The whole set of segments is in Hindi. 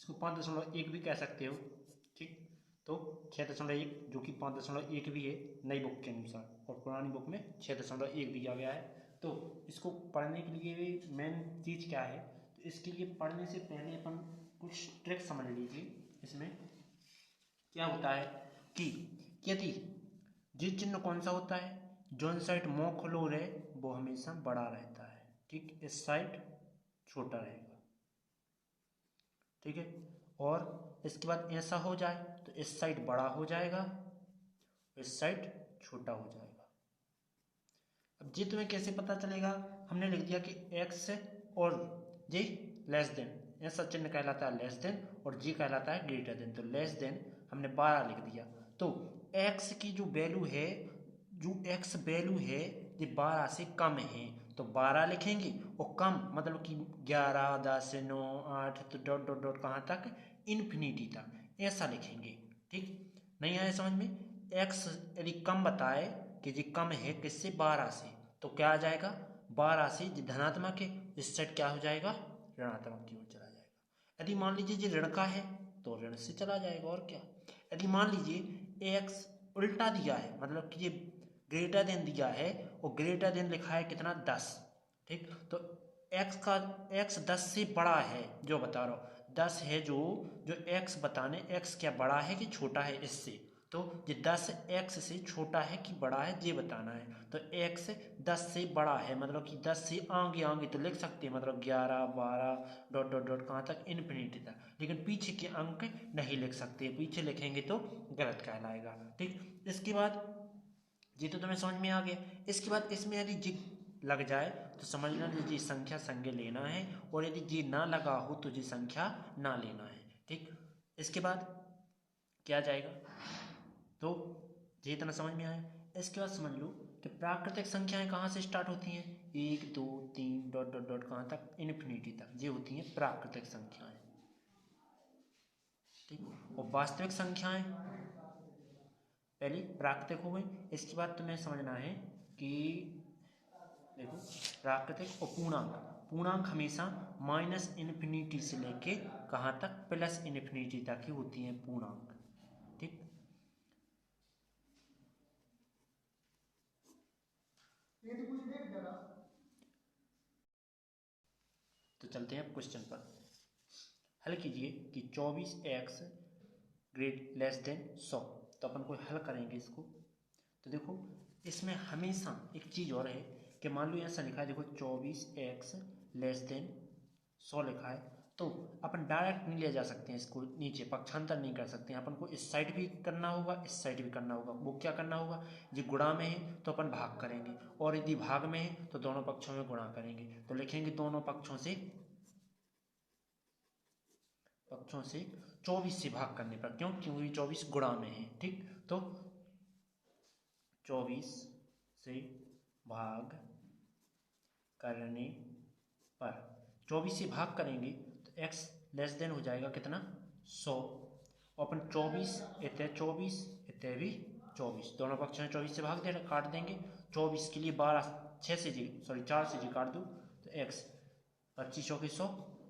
इसको 5.1 भी कह सकते हो। ठीक, तो 6.1 जो कि 5.1 भी है नई बुक के अनुसार, और पुरानी बुक में 6.1 दिया गया है। तो इसको पढ़ने के लिए भी मेन चीज़ क्या है, तो इसके लिए पढ़ने से पहले अपन कुछ ट्रिक समझ लीजिए। इसमें क्या होता है कि यदि जी चिन्ह कौन सा होता है, जोन साइड मुंह खुलो रहे वो हमेशा बड़ा रहता है। ठीक, इस साइड छोटा रहेगा। ठीक है, और इसके बाद ऐसा हो जाए तो इस साइड बड़ा हो जाएगा, इस साइड छोटा हो जाएगा। अब जी तुम्हें कैसे पता चलेगा, हमने लिख दिया कि x और जी लेस देन, ऐसा चिन्ह कहलाता है लेस देन और जी कहलाता है ग्रेटर देन। तो लेस देन हमने 12 लिख दिया, तो x की जो वैल्यू है, जो x वैल्यू है ये 12 से कम है तो 12 लिखेंगे, और कम मतलब कि 11, 10, 9, 8 तो डॉट डॉट डॉट कहाँ तक, इन्फिनिटी तक ऐसा लिखेंगे। ठीक, नहीं आया समझ में। x यदि कम बताए कि जी कम है किससे, 12 से, तो क्या आ जाएगा, 12 से जी धनात्मक है, इस साइड क्या हो जाएगा, ऋणात्मक की ओर चला जाएगा। यदि मान लीजिए जी ऋण का है तो ऋण से चला जाएगा, और क्या। यदि मान लीजिए x उल्टा दिया है, मतलब कि ये ग्रेटर देन दिया है और ग्रेटर देन लिखा है कितना, 10। ठीक, तो x 10 से बड़ा है, जो बता रहा हूँ 10 है, जो x बताने, x क्या बड़ा है कि छोटा है इससे, तो ये 10 x से छोटा है कि बड़ा है ये बताना है। तो x 10 से बड़ा है मतलब कि 10 से आगे आगे तो लिख सकते हैं, मतलब 11, 12 डॉट डॉट डॉट कहाँ तक, इन्फिनिटी तक, लेकिन पीछे के अंक नहीं लिख सकते, पीछे लिखेंगे तो गलत कहलाएगा। ठीक, इसके बाद जी तो तुम्हें समझ में आ गया। इसके बाद इसमें यदि जी लग जाए तो समझना जी संख्या संज्ञा लेना है, और यदि जी ना लगा हो तो जी संख्या ना लेना है। ठीक, इसके बाद क्या जाएगा, तो ये इतना समझ में आया। इसके बाद समझ लो कि प्राकृतिक संख्याएं कहाँ से स्टार्ट होती हैं, 1, 2, 3 डॉट डॉट डॉट कहाँ तक, इन्फिनिटी तक, ये होती हैं प्राकृतिक संख्याएं। ठीक, और वास्तविक संख्याएं पहले प्राकृतिक हो गई। इसके बाद तुम्हें समझना है कि देखो प्राकृतिक और पूर्णांक, पूर्णांक हमेशा माइनस इन्फिनिटी से लेके कहाँ तक, प्लस इन्फिनिटी तक ही होती हैं पूर्णांक। ठीक, तो चलते हैं क्वेश्चन पर। हल कीजिए कि 24x ग्रेट लेस देन 100। तो अपन को हल करेंगे इसको। तो देखो इसमें हमेशा एक चीज़ और है कि मान लो ऐसा लिखा है, देखो 24x लेस देन 100 लिखा है, तो अपन डायरेक्ट नहीं ले जा सकते हैं इसको नीचे, पक्षांतर नहीं कर सकते हैं, अपन को इस साइड भी करना होगा, इस साइड भी करना होगा। वो क्या करना होगा, यदि गुणा में है तो अपन भाग करेंगे, और यदि भाग में है तो दोनों पक्षों में गुणा करेंगे। तो लिखेंगे दोनों पक्षों से 24 से भाग करने पर, क्यों, क्योंकि 24 गुणा में है। ठीक, तो 24 से भाग करने पर, 24 से भाग करेंगे तो x लेस देन हो जाएगा कितना, 100। अपन 24 इतने 24 इतने भी 24, दोनों पक्षों में 24 से भाग दे काट देंगे। 24 के लिए 12 6 से जी सॉरी 4 से जी काट दूँ तो x 25 चौके 100,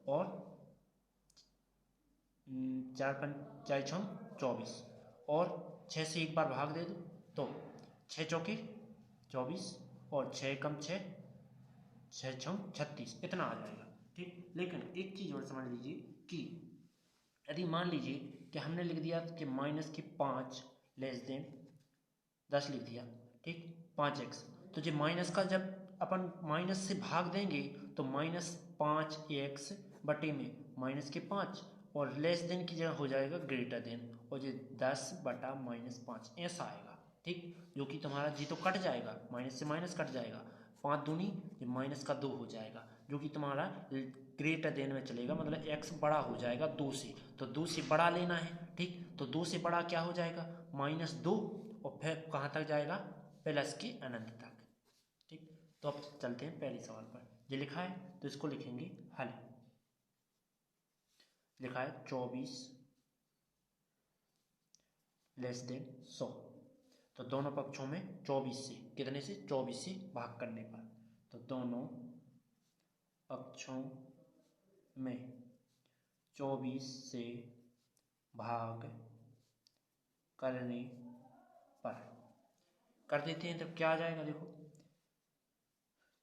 और 4 5 4 6 24, और 6 से एक बार भाग दे दो तो 6 चौके 24, और 6 कम 6 6 6 36, इतना आ जाएगा। ठीक, लेकिन एक चीज़ और समझ लीजिए कि यदि मान लीजिए कि हमने लिख दिया कि माइनस के 5 लेस देन 10 लिख दिया। ठीक, 5x, तो जो माइनस का जब अपन माइनस से भाग देंगे तो -5x बटे में माइनस के 5, और लेस देन की जगह हो जाएगा ग्रेटर देन, और ये 10 बटा -5 ऐसा आएगा। ठीक, जो कि तुम्हारा जी तो कट जाएगा, माइनस से माइनस कट जाएगा, 5 दूनी ये माइनस का 2 हो जाएगा, जो कि तुम्हारा ग्रेटर देन में चलेगा, मतलब x बड़ा हो जाएगा 2 से, तो 2 से बड़ा लेना है। ठीक, तो 2 से बड़ा क्या हो जाएगा, -2, और फिर कहाँ तक जाएगा, प्लस के अनंत तक। ठीक, तो अब चलते हैं पहले सवाल पर। ये लिखा है तो इसको लिखेंगे हल। लिखा है 24 लेस देन 100, तो दोनों पक्षों में 24 से, कितने से, 24 से भाग करने पर, तो दोनों पक्षों में 24 से भाग करने पर कर देते हैं तो क्या आ जाएगा, देखो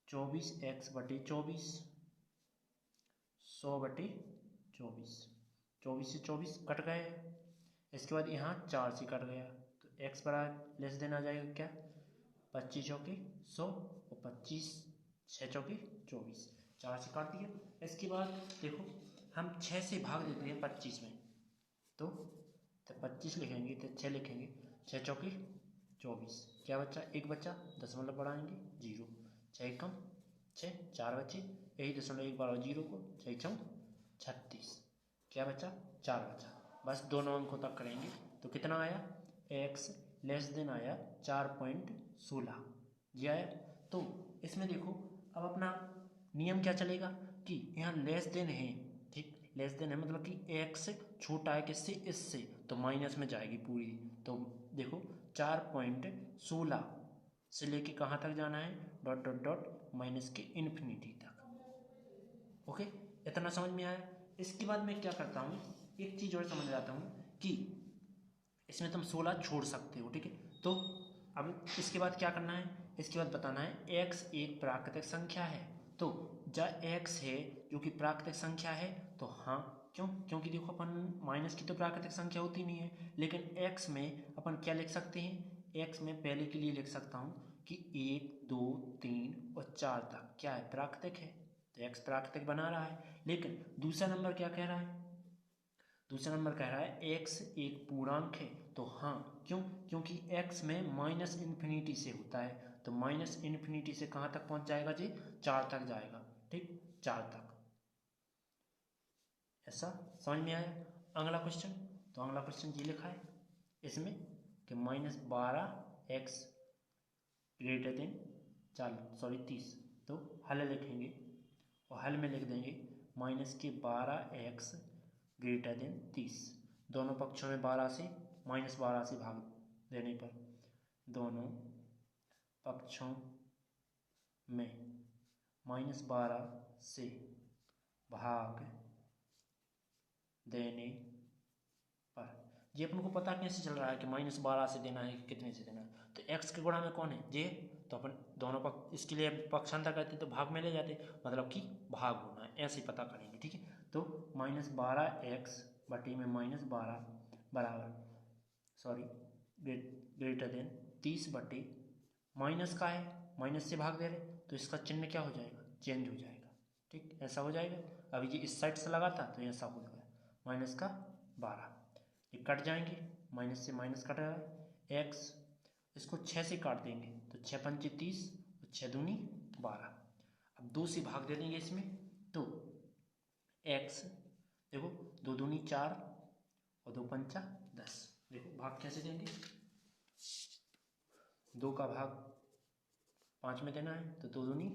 24x/24 100/24, 24 से 24 कट गए। इसके बाद यहाँ 4 से कट गया तो x बराबर लेस देन आ जाएगा क्या, 25 चौके 100 और 25 6 चौके 24, 4 से काट दिया। इसके बाद देखो हम 6 से भाग देते हैं 25 में, तो 25 लिखेंगे तो 6 लिखेंगे, 6 चौके 24, क्या बच्चा, एक बच्चा, दशमलव बढ़ाएंगे 0, 6 कम 6, 4 बच्चे, यही 0.1 बढ़ाओ 0 को, 6 छम 36, क्या बच्चा, 4 बच्चा। बस दोनों अंकों तक करेंगे तो कितना आया, x लेस देन आया 4.16 जी आया। तो इसमें देखो अब अपना नियम क्या चलेगा कि यहाँ लेस देन है, ठीक, लेस देन है मतलब कि x छोटा है किससे, इससे, तो माइनस में जाएगी पूरी। तो देखो 4.16 से लेके कहाँ तक जाना है, डॉट डॉट डॉट माइनस के इन्फिनिटी तक। ओके, इतना समझ में आया। इसके बाद मैं क्या करता हूँ, एक चीज़ और समझ आता हूँ कि इसमें तुम 16 छोड़ सकते हो, ठीक है। तो अब इसके बाद क्या करना है, इसके बाद बताना है x एक प्राकृतिक संख्या है, तो जब x है जो कि प्राकृतिक संख्या है तो हाँ, क्यों, क्योंकि देखो अपन माइनस की तो प्राकृतिक संख्या होती नहीं है, लेकिन x में अपन क्या लिख सकते हैं, x में पहले के लिए लिख सकता हूँ कि 1 2 3 और 4 तक क्या है, प्राकृतिक है, तो x प्राकृतिक बना रहा है। लेकिन दूसरा नंबर क्या कह रहा है, दूसरा नंबर कह रहा है x एक पूर्णांक है, तो हाँ, क्यों, क्योंकि x में माइनस इन्फिनिटी से होता है, तो माइनस इन्फिनिटी से कहाँ तक पहुँच जाएगा जी, 4 तक जाएगा, ठीक, 4 तक। ऐसा समझ में आया। अगला क्वेश्चन, तो अगला क्वेश्चन ये लिखा है इसमें कि -12x ग्रेटर देन 30, तो हल लिखेंगे और हल में लिख देंगे -12x ग्रेटर देन 30, दोनों पक्षों में 12 से -12 से भाग देने पर, दोनों पक्षों में -12 से भाग देने पर, ये अपन को पता कैसे चल रहा है कि -12 से देना है कि कितने से देना है, तो x के गुणा में कौन है, जे, तो अपन दोनों पक्ष, इसके लिए पक्षांतर करते तो भाग में ले जाते, मतलब कि भाग होना है, ऐसे पता करेंगे, ठीक है। तो -12x बटे में -12 बराबर, सॉरी, ग्रेटर देन 30 बटे माइनस का है, माइनस से भाग दे रहे, तो इसका चिन्ह क्या हो जाएगा, चेंज हो जाएगा, ठीक, ऐसा हो जाएगा। अभी ये इस साइड से लगा था तो ऐसा हो गया, माइनस का 12, ये कट जाएंगे, माइनस से माइनस कट रहा है, x इसको 6 से काट देंगे तो 6 पंचे 30 और 6 दूनी 12, अब 2 से भाग दे देंगे इसमें, तो x देखो 2 दूनी 4 और 2 पंचा 10, देखो भाग कैसे देंगे, 2 का भाग 5 में देना है तो 2 दूनी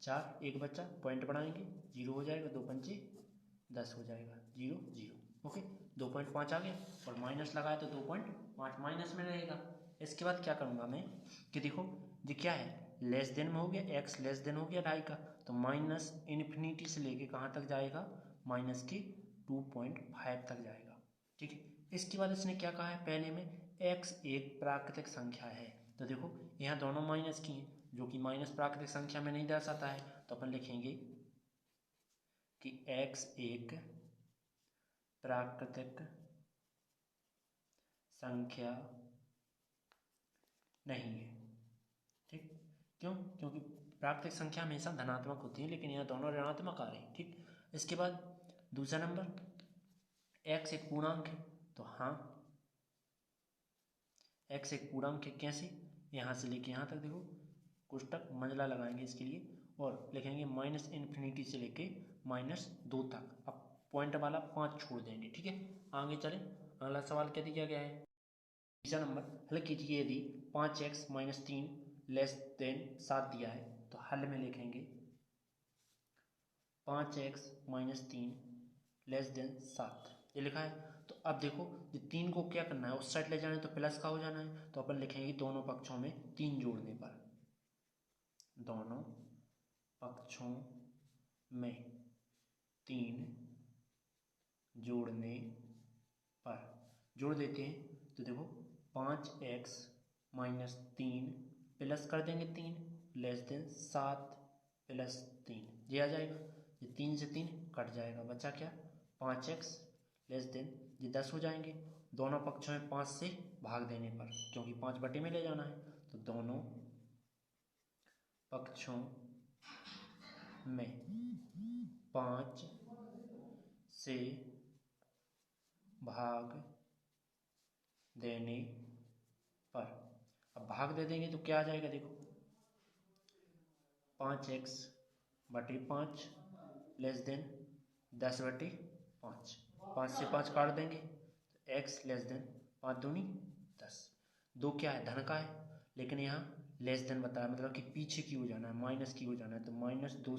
4, एक बच्चा, पॉइंट बढ़ाएंगे 0 हो जाएगा, 2 पंचे 10 हो जाएगा, 0 0, ओके, 2.5 आ गया और माइनस लगाया तो 2.5 माइनस में रहेगा। इसके बाद क्या करूँगा मैं कि देखो ये क्या है, लेस देन में हो गया, x लेस देन हो गया 2.5 का, तो माइनस इन्फिनिटी से लेके कहाँ तक जाएगा, माइनस के 2.5 तक जाएगा, ठीक है। इसके बाद इसने क्या कहा है, पहले में x एक प्राकृतिक संख्या है, तो देखो यहाँ दोनों माइनस की हैं, जो कि माइनस प्राकृतिक संख्या में नहीं दर्शाता है, तो अपन लिखेंगे कि x एक प्राकृतिक संख्या नहीं है, ठीक, क्यों, क्योंकि प्राकृतिक संख्या हमेशा धनात्मक होती है, लेकिन यहाँ दोनों ऋणात्मक आ रही हैं, ठीक। इसके बाद दूसरा नंबर x एक पूर्णांक है, तो हाँ x एक पूर्णांक है, कैसे, यहाँ से लेके यहाँ तक देखो कोष्टक मंझला लगाएंगे इसके लिए और लिखेंगे माइनस इन्फिनिटी से लेके -2 तक, अब पॉइंट वाला 5 छोड़ देंगे, ठीक है। आगे चलें, अगला सवाल क्या दिया गया है, तीसरा नंबर, हल कीजिए यदि 5x - 3 लेस देन 7 दिया है, तो हल में लिखेंगे 5x - 3 लेस देन 7, ये लिखा है। तो अब देखो ये 3 को क्या करना है, उस साइड ले जाना है तो प्लस का हो जाना है, तो अपन लिखेंगे दोनों पक्षों में 3 जोड़ने पर, दोनों पक्षों में 3 जोड़ने पर जोड़ देते हैं तो देखो 5x माइनस 3 प्लस कर देंगे 3 लेस देन 7 प्लस 3 ये आ जाएगा। ये 3 से 3 कट जाएगा, बचा क्या 5x लेस देन ये 10 हो जाएंगे। दोनों पक्षों में 5 से भाग देने पर, क्योंकि 5 बटे में ले जाना है, तो दोनों पक्षों में 5 से भाग देने पर, अब भाग दे देंगे तो क्या आ जाएगा देखो 5x बटे 5 लेस देन 10 बटे 5, 5 से 5 काट देंगे तो x लेस देन 5 दूनी 10। 2 क्या है धन का है, लेकिन यहाँ लेस देन बताया मतलब कि पीछे की हो जाना है, माइनस की हो जाना है, तो -2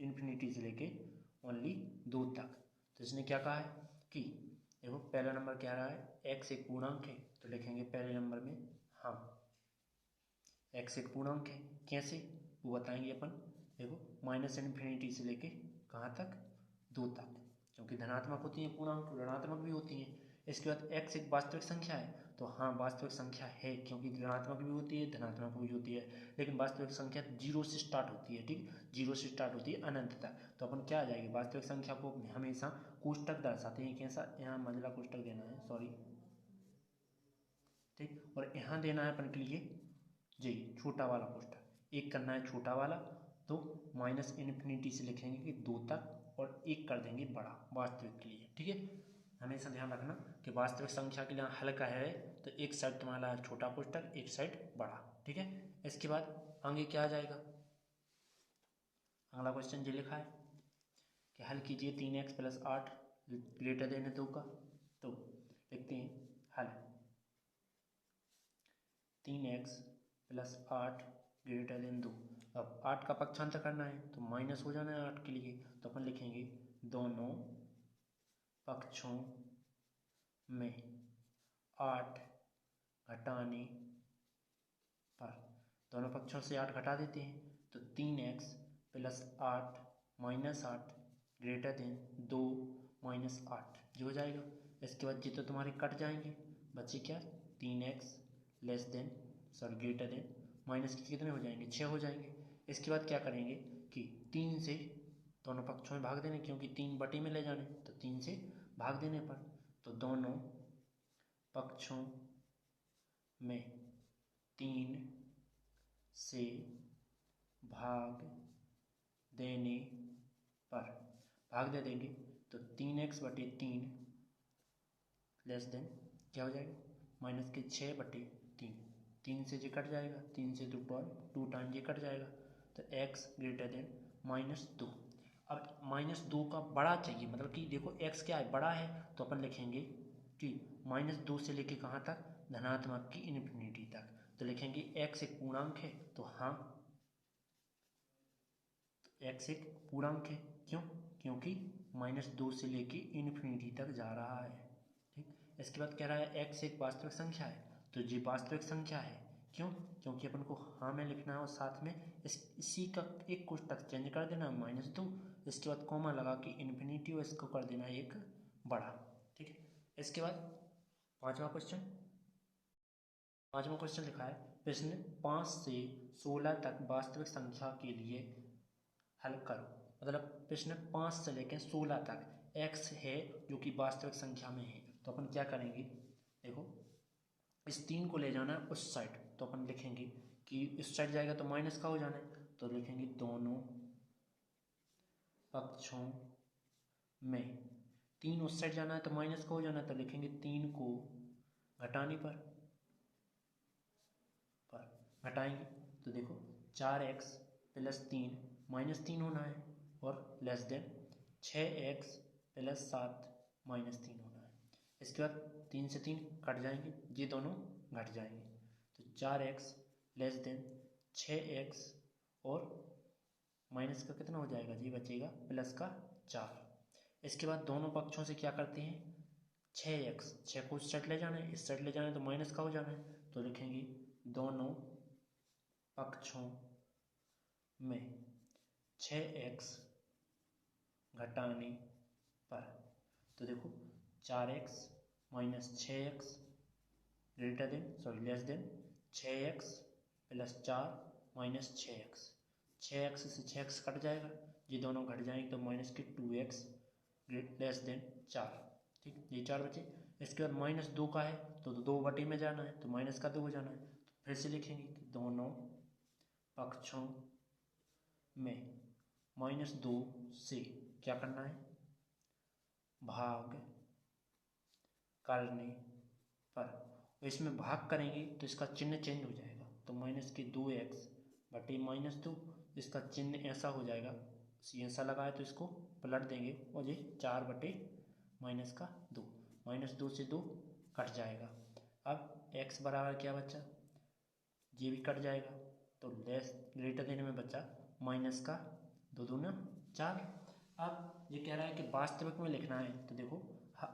इन्फिनिटी से लेके ओनली 2 तक। तो इसने क्या कहा है कि देखो पहला नंबर क्या रहा है x एक पूर्णांक है, तो लिखेंगे पहले नंबर में हाँ x एक पूर्णांक है। कैसे वो बताएंगे अपन। देखो -इन्फिनिटी से लेके कहाँ तक 2 तक, क्योंकि धनात्मक होती हैं पूर्णांक, ऋणात्मक भी होती हैं। इसके बाद x एक वास्तविक संख्या है, तो हाँ वास्तविक संख्या है, क्योंकि ऋणात्मक भी होती है धनात्मक भी होती है, लेकिन वास्तविक संख्या 0 से स्टार्ट होती है, ठीक 0 से स्टार्ट होती है अनंत तक। तो अपन क्या आ जाएगी वास्तविक संख्या को हमेशा कोष्टक दर्शाते हैं, कैसा यहाँ मंझला कोष्टक देना है सॉरी, ठीक, और यहाँ देना है अपन के लिए जी छोटा वाला कोष्टक, एक करना है छोटा वाला, तो -इन्फिनिटी से लिखेंगे कि 2 तक और एक कर देंगे बड़ा वास्तविक के लिए, ठीक है। हमेशा ध्यान रखना कि वास्तविक संख्या के लिए हल का है तो एक साइड तुम्हारा छोटा कोष्टक एक साइड बड़ा, ठीक है। इसके बाद आगे क्या आ जाएगा, अगला क्वेश्चन जो लिखा है कि हल कीजिए 3x प्लस 8 ग्रेटर देन 2 का। तो लिखते हैं हल 3x प्लस 8 ग्रेटर देन 2। अब 8 का पक्षांतर करना है तो माइनस हो जाना है 8 के लिए, तो अपन लिखेंगे दोनों पक्षों में 8 घटाने पर, दोनों पक्षों से 8 घटा देते हैं तो 3x plus 8 minus 8 greater than 2 minus 8 जो हो जाएगा। इसके बाद ये तो तुम्हारे कट जाएंगे, बचे क्या 3x less than sorry greater then minus के कितने हो जाएंगे 6 हो जाएंगे। इसके बाद क्या करेंगे कि 3 से दोनों पक्षों में भाग देने, क्योंकि 3 बटे में ले जाने, तो 3 से भाग देने पर तो दोनों पक्षों में 3 से भाग देने पर, भाग दे देंगे तो 3x बटे 3 लेस देन क्या हो जाएगा माइनस के 6 बटे 3, 3 से ये कट जाएगा, 3 से 2 टाइम ये कट जाएगा, तो x ग्रेटर देन -2। अब -2 का बड़ा चाहिए, मतलब कि देखो x क्या है बड़ा है, तो अपन लिखेंगे कि -2 से लेके कहाँ तक धनात्मक की इन्फिनिटी तक, तो लिखेंगे x एक पूर्णांक है, तो हाँ x एक पूर्णांक है, क्यों क्योंकि -2 से लेके इन्फिनिटी तक जा रहा है, ठीक। इसके बाद कह रहा है x एक वास्तविक संख्या है, तो ये वास्तविक संख्या है, क्यों क्योंकि अपन को हाँ में लिखना है और साथ में इसी का एक कोष्टक चेंज कर देना -2, इसके बाद कॉमा लगा के इन्फिनिटी और इसको कर देना एक बड़ा, ठीक है। इसके बाद पांचवा क्वेश्चन लिखा है प्रश्न 5 से 16 तक वास्तविक संख्या के लिए हल करो। मतलब प्रश्न 5 से लेकर 16 तक x है जो कि वास्तविक संख्या में है, तो अपन क्या करेंगे देखो इस 3 को ले जाना है उस साइड, तो अपन लिखेंगे कि इस साइड जाएगा तो माइनस का हो जाना है, तो लिखेंगे दोनों पक्षों में 3 उस साइड जाना है तो माइनस का हो जाना है, तो लिखेंगे 3 को घटाने पर घटाएंगे तो देखो 4x प्लस 3 -3 होना है और लेस देन 6x प्लस 7 -3 होना है। इसके बाद 3 से 3 कट जाएंगे, ये दोनों घट जाएंगे, तो 4x लेस देन 6x और माइनस का कितना हो जाएगा जी बचेगा प्लस का 4। इसके बाद दोनों पक्षों से क्या करते हैं 6x 6 को इस साइड ले जाना है, इस साइड ले जाना है तो माइनस का हो जाना है, तो लिखेंगे दोनों पक्षों में 6x घटाने पर, तो देखो 4x minus 6x greater than less then 6x plus 4 minus 6x, 6x से 6x कट जाएगा, ये दोनों घट जाएंगे तो माइनस के 2x लेस देन 4। ठीक, ये 4 बचे। इसके बाद माइनस 2 का है तो 2 बटे में जाना है, तो माइनस का 2 जाना है, तो फिर से लिखेंगे कि दोनों पक्षों में -2 से क्या करना है, भाग करने पर। इसमें भाग करेंगे तो इसका चिन्ह चेंज हो जाएगा, तो माइनस के 2x बटे -2, इसका चिन्ह ऐसा हो जाएगा, ऐसा लगा है तो इसको पलट देंगे और ये 4 बटे -2, -2 से 2 कट जाएगा। अब x बराबर क्या बचा, ये भी कट जाएगा, तो लेस ग्रेटर देन में बचा माइनस का 2 दूना 4। अब ये कह रहा है कि वास्तविक में लिखना है, तो देखो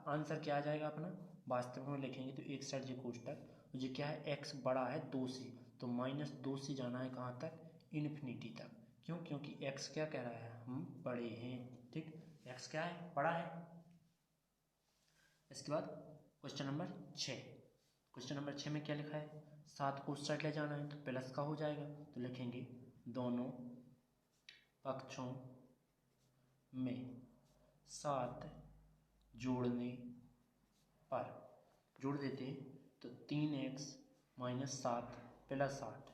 आंसर क्या आ जाएगा अपना, वास्तविक में लिखेंगे तो एक साइड ये कोष्टक, ये क्या है, x बड़ा है 2 से, तो -2 से जाना है कहाँ तक, इन्फिनिटी तक। क्यों, क्योंकि x क्या कह रहा है, हम बड़े हैं। ठीक, x क्या है, बड़ा है। इसके बाद क्वेश्चन नंबर 6, क्वेश्चन नंबर 6 में क्या लिखा है, 7 को उस साइड ले जाना है तो प्लस का हो जाएगा, तो लिखेंगे दोनों पक्षों में 7 जोड़ने पर, जोड़ देते हैं तो 3x minus 7 plus 8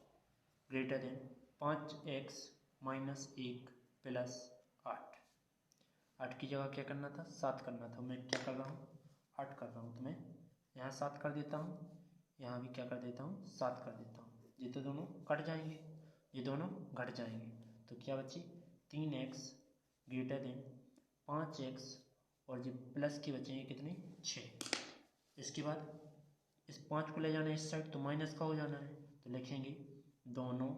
greater than 5x minus 1 plus 8। 8 की जगह क्या करना था, 7 करना था, मैं क्या कर रहा हूँ, 8 कर रहा हूँ, तो मैं यहाँ 7 कर देता हूँ, यहाँ भी क्या कर देता हूँ, 7 कर देता हूँ। ये तो दोनों कट जाएंगे, ये दोनों घट जाएंगे, तो क्या बची 3x ग्रेटर देन 5x, और ये प्लस के बचेंगे कितने, 6। इसके बाद इस 5 को ले जाना है इस साइड तो माइनस का हो जाना है, तो लिखेंगे दोनों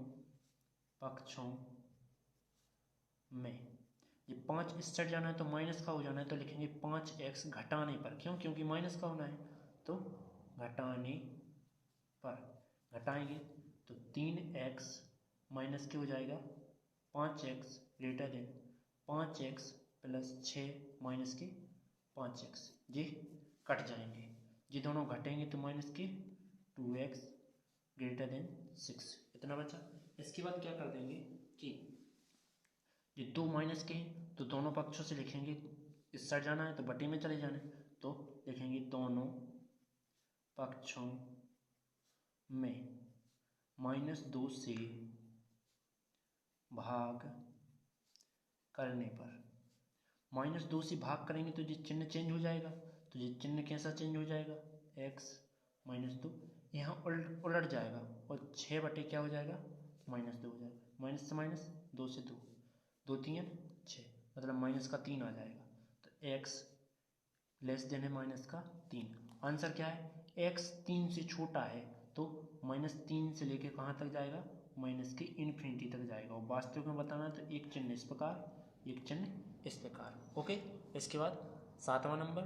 पक्षों में, ये 5 इस साइड जाना है तो माइनस का हो जाना है, तो लिखेंगे 5x घटाने पर। क्यों, क्योंकि माइनस का होना है, तो घटाने पर घटाएंगे तो 3x माइनस के हो जाएगा 5x greater than 5x plus 6 minus के 5x, ये कट जाएंगे, ये दोनों घटेंगे तो माइनस के 2x ग्रेटर देन 6, इतना बचा। इसके बाद क्या कर देंगे कि ये 2 माइनस के हैं तो दोनों पक्षों से लिखेंगे, इस साइड जाना है तो बटे में चले जाना है, तो लिखेंगे दोनों पक्षों में -2 से भाग करने पर। -2 से भाग करेंगे तो ये चिन्ह चेंज हो जाएगा, तो ये चिन्ह कैसा चेंज हो जाएगा, x -2 यहाँ उलट जाएगा और 6 बटे क्या हो जाएगा, -2 हो जाएगा, माइनस से माइनस 2 से 2, 2 3 6, मतलब माइनस का 3 आ जाएगा, तो x लेस देन है माइनस का 3। आंसर क्या है, x 3 से छोटा है तो -3 से लेके कहाँ तक जाएगा, माइनस के इन्फिनिटी तक जाएगा, और वास्तविक में बताना है तो एक चिन्ह इस प्रकार, एक चिन्ह इस प्रकार। ओके, इसके बाद 7वां नंबर,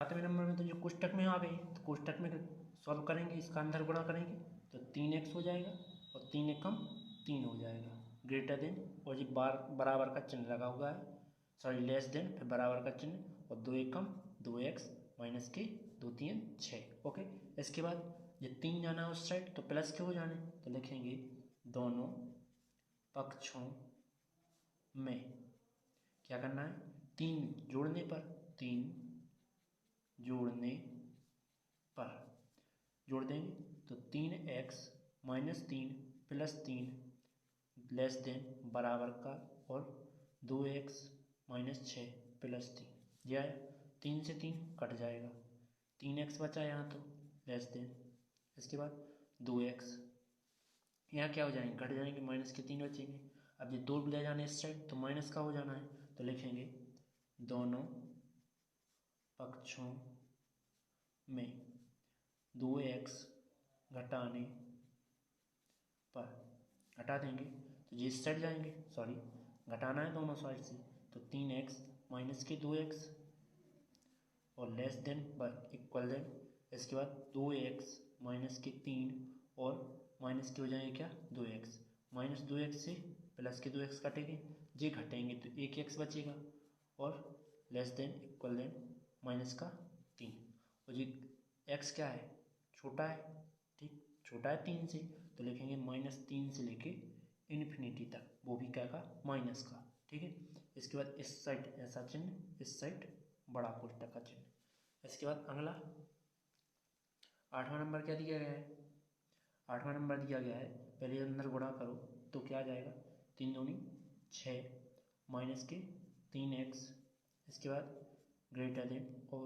7वें नंबर में तो जो कोष्टक में आ गई, तो कोष्टक में सॉल्व करेंगे, इसका अंदर गुणा करेंगे तो 3x हो जाएगा और 3 एकम 3 हो जाएगा, ग्रेटर देन, और ये बराबर का चिन्ह लगा हुआ है, सॉरी लेस देन, फिर बराबर का चिन्ह, और 2 एकम 2x माइनस के 2 3 6। ओके, इसके बाद ये 3 जाना है उस साइड तो प्लस के हो जाने, तो लिखेंगे दोनों पक्षों में क्या करना है, 3 जोड़ने पर, 3 जोड़ने पर जोड़ देंगे तो 3x minus 3 plus 3 less than बराबर का, और 2x माइनस 6 प्लस 3, यह आया, 3 से 3 कट जाएगा, 3x बचा यहाँ तो लेस देन, इसके बाद 2x, यहाँ क्या हो जाएंगे, घट जाएंगे, माइनस के 3 बचेंगे। अब ये 2 ले जाने इस साइड तो माइनस का हो जाना है, तो लिखेंगे दोनों पक्षों में 2x घटाने पर, घटा देंगे तो ये इस साइड जाएंगे, सॉरी घटाना है दोनों साइड से, तो 3x माइनस के 2x और लेस देन इक्वल देन, इसके बाद 2x माइनस के 3 और माइनस के हो जाएंगे क्या, 2x, माइनस 2x से प्लस के 2x कटेंगे, ये घटेंगे तो 1x बचेगा, और less than equal than minus का 3। और जी एक्स क्या है, छोटा है, ठीक, छोटा है 3 से, तो लिखेंगे -3 से लेके इन्फिनिटी तक, वो भी क्या का, माइनस का, ठीक है। इसके बाद इस साइड ऐसा चिन्ह, इस साइड बड़ा कोष्टक का चिन्ह। इसके बाद अगला 8वां नंबर क्या दिया गया है, 8वां नंबर दिया गया है, पहले अंदर गुणा करो तो क्या आ जाएगा, 3 दूनी 6 माइनस के 3x, इसके बाद ग्रेटर देन और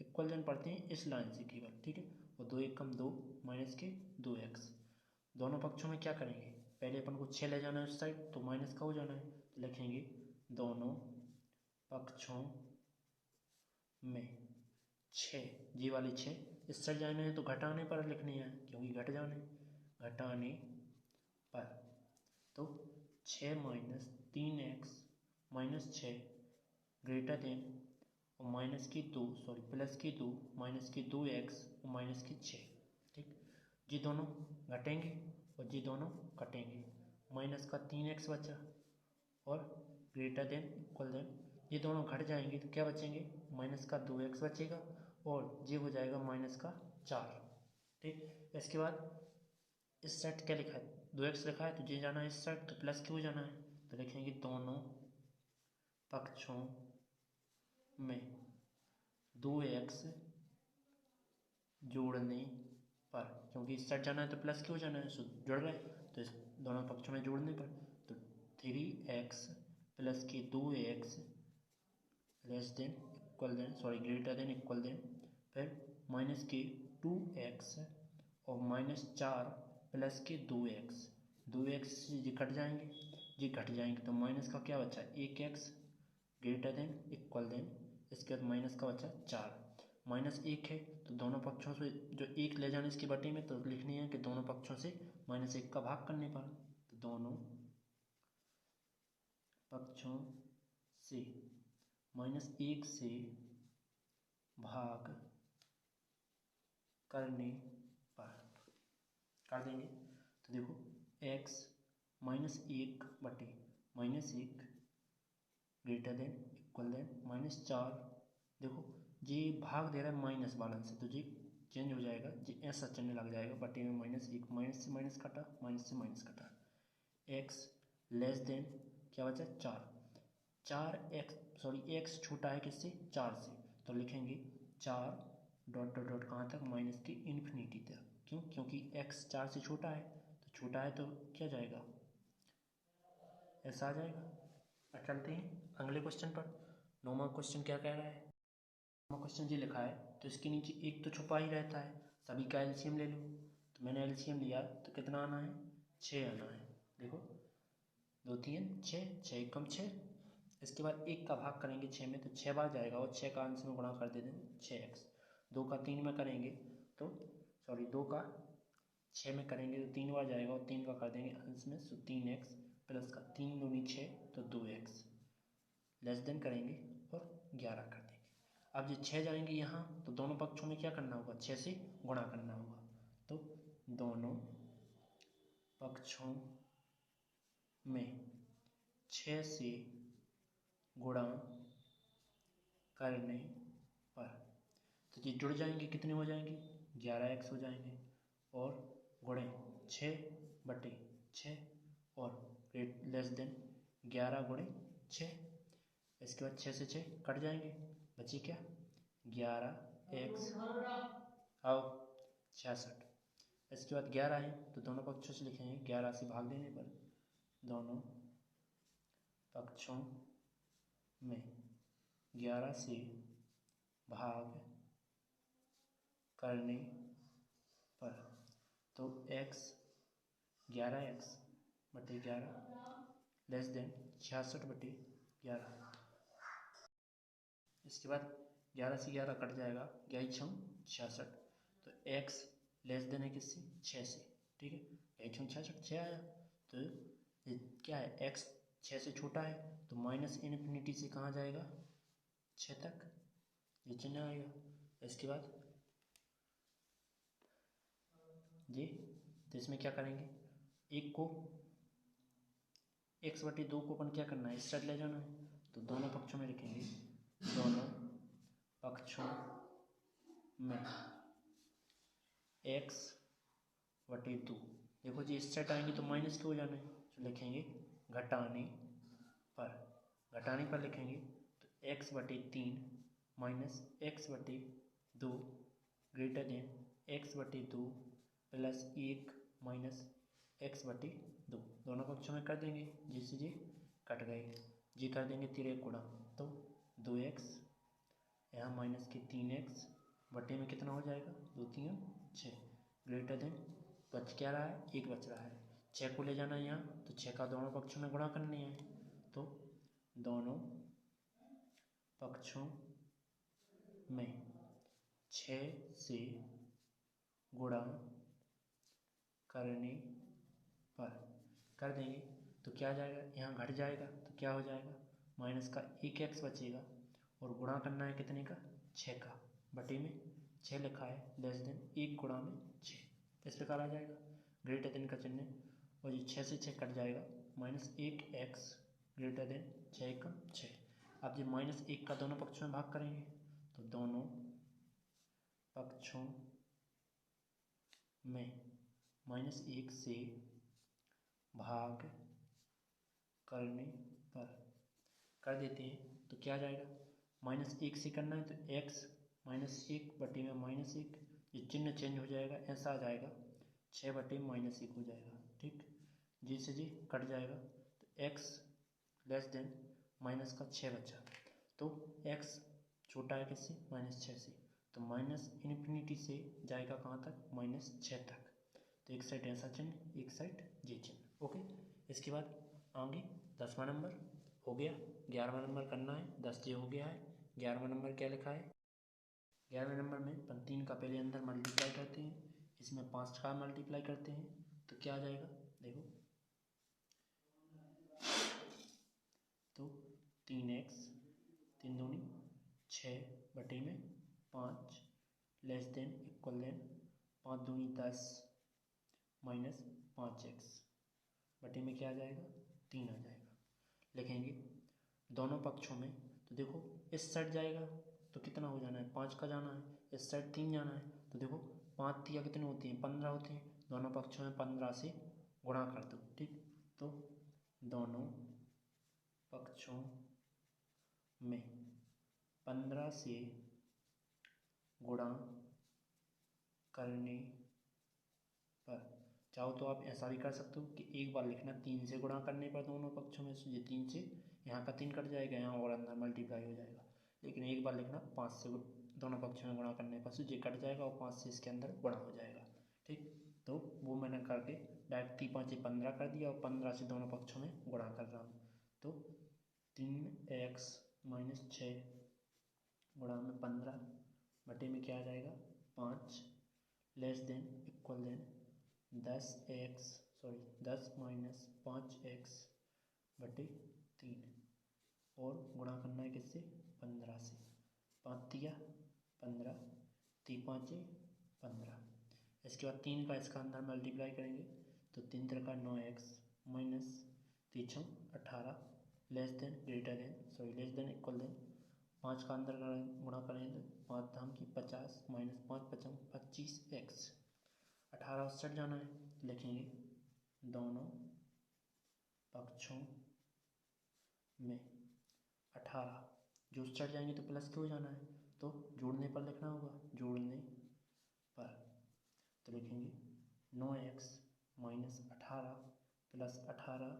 इक्वल देन पढ़ते हैं इस लाइन से केवल, ठीक है। और 2 1 कम 2 माइनस के 2x, दोनों पक्षों में क्या करेंगे, पहले अपन को 6 ले जाना है उस साइड, तो माइनस का हो जाना है, तो लिखेंगे दोनों पक्षों में 6, जी वाली 6 इस साइड जाने हैं तो घटाने पर लिखनी है, क्योंकि घटाने पर, तो 6 minus 3x minus 6 greater than और माइनस की 2 सॉरी प्लस की 2 माइनस की 2x और माइनस की 6, ठीक। जी दोनों घटेंगे और जी दोनों कटेंगे, माइनस का 3x बचा और ग्रेटर देन इक्वल देन, ये दोनों घट जाएंगे तो क्या बचेंगे, माइनस का 2x बचेगा और ये हो जाएगा माइनस का 4, ठीक। इसके बाद इस साइड क्या लिखा है, 2x लिखा है तो ये जाना है इस साइड, तो प्लस क्यों जाना है, तो लिखेंगे दोनों पक्षों में 2x जोड़ने पर, क्योंकि इस साइड जाना है तो प्लस क्यों जाना है, जुड़ रहे हैं तो इस दोनों पक्षों में जोड़ने पर, तो 3x प्लस के 2x less than equal than sorry greater than equal than, फिर माइनस के 2x और -4 प्लस के 2x ये कट जाएंगे तो माइनस का क्या बचा, 1x greater than equal then, इसके बाद माइनस का बचा 4, -1 है तो दोनों पक्षों से जो 1 ले जाने इसकी बटी में, तो लिखनी है कि दोनों पक्षों से -1 का भाग करने पर, तो दोनों पक्षों से -1 से भाग करने पर कर देंगे, तो देखो x -1 बटे -1 ग्रेटर देन इक्वल देन -4, देखो ये भाग दे रहा है माइनस वाला से, तो ये चेंज हो जाएगा, ये ऐसा चलने लग जाएगा, बटे में -1 माइनस से माइनस कटा, माइनस से माइनस कटा, x लेस देन क्या बचा 4 छोटा है किससे, 4 से, तो लिखेंगे 4 डॉट डॉट डॉट कहाँ तक, माइनस की इन्फिनिटी तक, क्यों, क्योंकि x 4 से छोटा है, तो छोटा है तो क्या जाएगा, ऐसा आ जाएगा। अब चलते हैं अगले क्वेश्चन पर। 9वां क्वेश्चन क्या कह रहा है, 9वां क्वेश्चन ये लिखा है, तो इसके नीचे एक तो छुपा ही रहता है, सभी का एलसीएम ले लो, तो मैंने एलसीएम लिया तो कितना आना है, 6 आना है, देखो 2 3 6, 6 कम 6, इसके बाद 1 का भाग करेंगे 6 में तो 6 बार जाएगा और 6 का अंश में गुणा कर देते हैं 6x, 2 का 3 में करेंगे तो 2 का 6 में करेंगे तो 3 बार जाएगा और 3 का कर देंगे अंश में, सो 3x प्लस का 3 दूनी 6 तो 2x लेस देन करेंगे और 11 कर देंगे। अब ये 6 जाएंगे यहाँ तो दोनों पक्षों में क्या करना होगा, 6 से गुणा करना होगा, तो दोनों पक्षों में 6 से गुणा करने पर, तो ये जुड़ जाएंगे, कितने हो जाएंगे, 11x हो जाएंगे और गुणे 6 बटे 6 और लेस देन 11 गुणे 6, इसके बाद 6 से 6 कट जाएंगे, बचे क्या 11x आओ 66, इसके बाद 11 है तो दोनों पक्षों से लिखेंगे 11 से भाग देने पर, दोनों पक्षों में 11 से भाग करने पर, तो x 11x बटे 11 लेस देन 66 बटे 11, इसके बाद 11 से 11 कट जाएगा, 11 छम 66, तो x लेस देन है किससे, 6 से, ठीक है, 11 छम 66 6 आया, तो ये क्या है, x 6 से छोटा है तो माइनस इन्फिनिटी से कहाँ जाएगा 6 तक, ये चिन्ह आएगा, इसके बाद ये, तो इसमें क्या करेंगे, एक को x बटे 2 को अपन क्या करना है, इस साइड ले जाना है, तो दोनों पक्षों में लिखेंगे पक्षों में x बटे 2। देखो जी इस साइड आएंगे तो माइनस के हो जाना है, तो लिखेंगे घटाने पर लिखेंगे तो x बटे 3 माइनस x बटे 2 ग्रेटर देन x बटे 2 प्लस 1 माइनस x बटे 2। दोनों पक्षों में कर देंगे, जिससे जी कट गए, जी कर देंगे 3 गुणा, तो 2x यहाँ माइनस के 3x बटे में कितना हो जाएगा 2 3 6 ग्रेटर देन बच क्या रहा है, 1 बच रहा है। 6 को ले जाना है यहाँ, तो 6 का दोनों पक्षों में गुणा करनी है, तो दोनों पक्षों में 6 से गुणा करने पर कर देंगे तो क्या जाएगा, यहाँ घट जाएगा तो क्या हो जाएगा, माइनस का 1x बचेगा और गुणा करना है कितने का, 6 का, बटे में 6 लिखा है, लेस देन 1 गुणा में 6, इस प्रकार आ जाएगा ग्रेटर देन का चिन्ह, और ये 6 से 6 कट जाएगा, माइनस 1x ग्रेटर देन 6 का 6। अब ये माइनस 1 का दोनों पक्षों में भाग करेंगे तो दोनों पक्षों में माइनस 1 से भाग करने पर कर देते हैं तो क्या आ जाएगा, माइनस 1 से करना है तो x माइनस 1 बटे में माइनस 1, ये चिन्ह चेंज हो जाएगा, ऐसा आ जाएगा 6 बटे माइनस 1 हो जाएगा, ठीक, जी से जी कट जाएगा, तो x लेस देन माइनस का 6 बचा, तो x छोटा है किससे, माइनस 6 से, तो माइनस इन्फिनिटी से जाएगा कहाँ तक, माइनस 6 तक, तो एक साइड ऐसा चिन्ह एक साइड ये चिन्ह, ओके। इसके बाद आगे 10वां नंबर हो गया, 11वां नंबर करना है, 10 ये हो गया है, 11वां नंबर क्या लिखा है, 11वें नंबर में 3 का पहले अंदर मल्टीप्लाई करते हैं, इसमें 5 का मल्टीप्लाई करते हैं तो क्या आ जाएगा, देखो तो 3x 3 दूनी 6 बटे में 5 लेस देन इक्वल देन 5 दूनी 10 माइनस 5x बटे में क्या आ जाएगा, 3 आ जाएगा। लिखेंगे दोनों पक्षों में, तो देखो इस साइड जाएगा तो कितना हो जाना है, 5 का जाना है, इस साइड 3 जाना है, तो देखो 5 3 कितने होते हैं, 15 होते हैं, दोनों पक्षों में 15 से गुणा कर दो, ठीक, तो दोनों पक्षों में 15 से गुणा करने पर, चाहो तो आप ऐसा भी कर सकते हो कि एक बार लिखना 3 से गुणा करने पर दोनों पक्षों में, ये 3 से यहाँ का 3 कट जाएगा, यहाँ और अंदर मल्टीप्लाई हो जाएगा, लेकिन एक बार लिखना 5 से दोनों पक्षों में गुणा करने पर ये कट जाएगा और 5 से इसके अंदर गुणा हो जाएगा, ठीक, तो वो मैंने करके डायरेक्ट 3 5 15 कर दिया और 15 से दोनों पक्षों में गुणा कर रहा हूँ, तो 3x माइनस 6 गुणा में 15 बटे में क्या आ जाएगा 5 less than equal than 10 minus 5x बटे 3 और गुणा करना है किससे, 15 से, 5 तिया 15 3 5 15, इसके बाद 3 का इसका अंदर मल्टीप्लाई करेंगे तो 3 3 का 9x minus 3 6 18 less than equal than 5 का अंदर गुणा करेंगे तो 5 धाम की 50 माइनस 5 55 25x, 18 उस साइड जाना है, लिखेंगे दोनों पक्षों में 18, जो उस साइड जाएंगे तो प्लस के हो जाना है, तो जोड़ने पर लिखना होगा, जोड़ने पर, तो लिखेंगे 9x minus 18 plus 18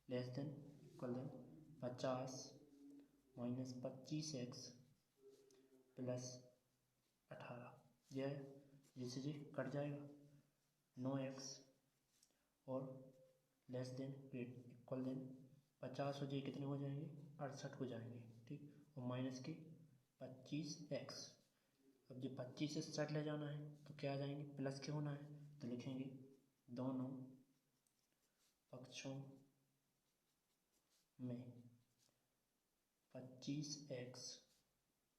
less than equal than 50 minus 25x plus 18, यह जैसे जी कट जाएगा, 9x और लेस देन इक्वल देन 50 हो जाए, कितने हो जाएंगे 68 हो जाएंगे, ठीक, और माइनस के 25x, अब जो 25 इस साइड ले जाना है तो क्या आ जाएंगे, प्लस के होना है, तो लिखेंगे दोनों पक्षों में 25x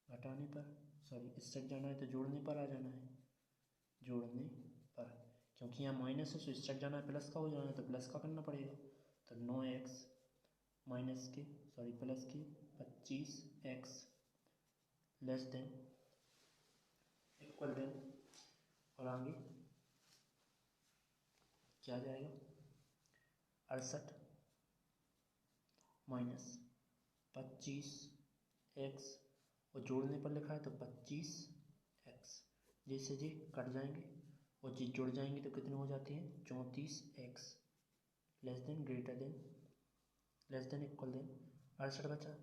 घटाने पर, इस साइड जाना है तो जोड़ने पर आ जाना है, जोड़ने पर, क्योंकि यहाँ माइनस है तो इस साइड जाना है प्लस का हो जाना है तो प्लस का करना पड़ेगा, तो 9x माइनस के प्लस के 25x less than equal then, और आगे क्या जाएगा 68 माइनस 25x, और जोड़ने पर लिखा है तो 25x, जैसे जी कट जाएंगे और जी जुड़ जाएंगे तो कितने हो जाती हैं 34x, less than greater than less than equal than 68 बचा।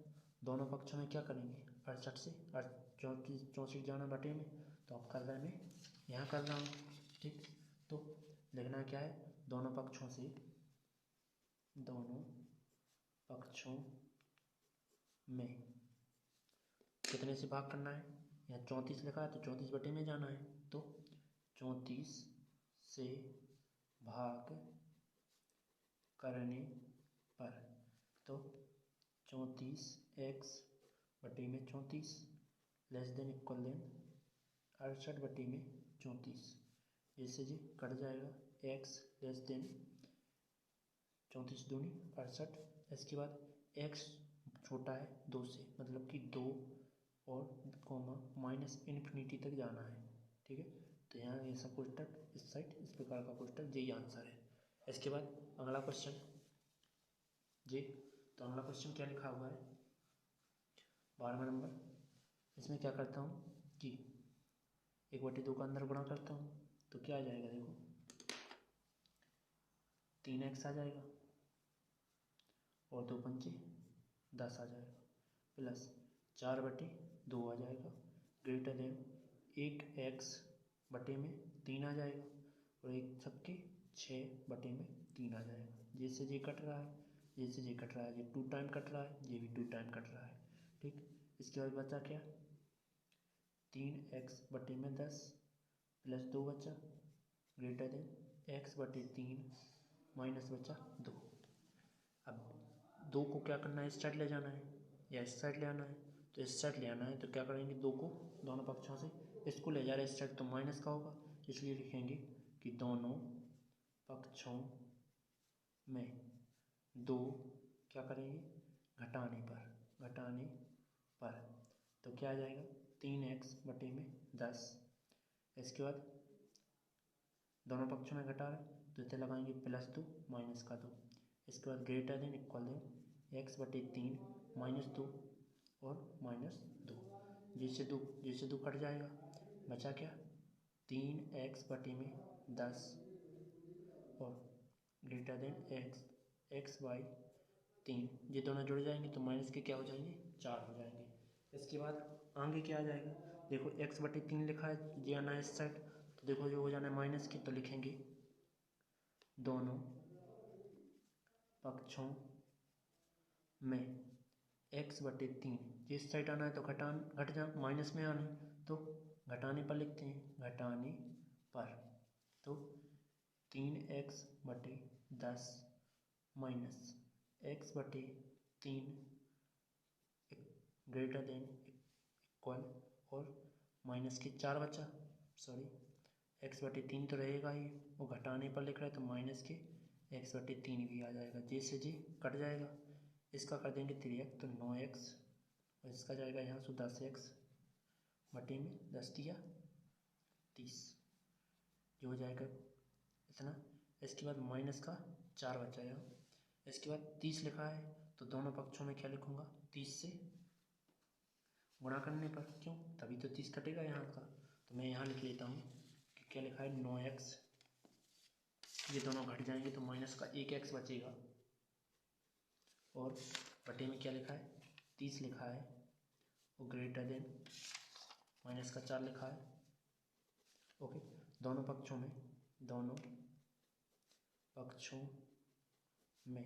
दोनों पक्षों में क्या करेंगे 68 से 64 जाना बटे में, तो अब कर रहे हैं मैं यहाँ कर रहा हूँ, ठीक। तो लिखना क्या है, दोनों पक्षों में कितने से भाग करना है, यहाँ 34 लिखा है तो 34 बटे में जाना है, तो 34 से भाग करने पर, तो 34x बटे में 34 लेस देन इक्वल देन 68 बटे में 34, जैसे जी कट जाएगा x लेस देन 34 दूनी 68, इसके बाद x छोटा है 2 से, मतलब कि 2 और कॉमा माइनस इन्फिनिटी तक जाना है, ठीक है। तो यहाँ ऐसा कोष्टक इस साइड इस प्रकार का कोष्टक, यही आंसर है। इसके बाद अगला क्वेश्चन जी, तो अगला क्वेश्चन क्या लिखा हुआ है 12वां नंबर, इसमें क्या करता हूँ कि 1/2 का अंदर गुणा करता हूँ, तो क्या आ जाएगा देखो 3x आ जाएगा और 2 पंचे 10 आ जाएगा, प्लस 4/2 आ जाएगा, ग्रेटर देन 1x बटे में 3 आ जाएगा, और एक छक्के 6 बटे में 3 आ जाएगा, जैसे ये कट रहा है जैसे ये कट रहा है, ये 2 टाइम कट रहा है, ये भी 2 टाइम कट रहा है, ठीक। इसके बाद बचा क्या 3x बटे में 10 प्लस 2 बचा, ग्रेटर देन x बटे 3 माइनस बचा 2। अब 2 को क्या करना है, इस साइड ले जाना है या इस साइड ले आना है, तो इस साइड ले आना है, तो क्या करेंगे 2 को दोनों पक्षों से इसको ले जा रहे हैं इस साइड, तो माइनस का होगा, इसलिए लिखेंगे कि दोनों पक्षों में 2 क्या करेंगे घटाने पर, तो क्या आ जाएगा 3x बटे में 10। इसके बाद दोनों पक्षों में घटा रहे तो इसे लगाएंगे +2 माइनस का 2। इसके बाद greater than equal than x बटे 3 माइनस 2 और माइनस 2, जैसे 2 कट जाएगा, बचा क्या 3x बटे में 10 और ग्रेटर देन x बाई 3, ये दोनों जुड़ जाएंगे तो माइनस के क्या हो जाएंगे 4 हो जाएंगे। इसके बाद आगे क्या आ जाएगा देखो x बटे 3 लिखा है, ये आना है इस साइड, तो देखो जो हो जाना है माइनस की, तो लिखेंगे दोनों पक्षों में x बटे 3, जिस साइड आना है तो घट जा माइनस में आना है तो घटाने पर लिखते हैं, घटाने पर, तो 3x बटे 10 माइनस x बटे 3 ग्रेटर देन इक्वल, और माइनस के 4 बचा, सॉरी x बटे 3 तो रहेगा ही, वो घटाने पर लिख रहा है तो माइनस के x बटे 3 भी आ जाएगा, जैसे जी कट जाएगा, इसका कर देंगे 3x तो 9x, और इसका जाएगा यहाँ से 10x बटे में 10 दिया 30, जो हो जाएगा इतना। इसके बाद माइनस का 4 बचा यहाँ, इसके बाद 30 लिखा है तो दोनों पक्षों में क्या लिखूँगा 30 से गुणा करने पर, क्यों तभी तो 30 कटेगा यहाँ का, तो मैं यहाँ लिख लेता हूँ कि क्या लिखा है 9x, ये दोनों घट जाएंगे तो माइनस का 1x बचेगा, और बटे में क्या लिखा है 30 लिखा है, और ग्रेटर देन माइनस का 4 लिखा है, ओके। दोनों पक्षों में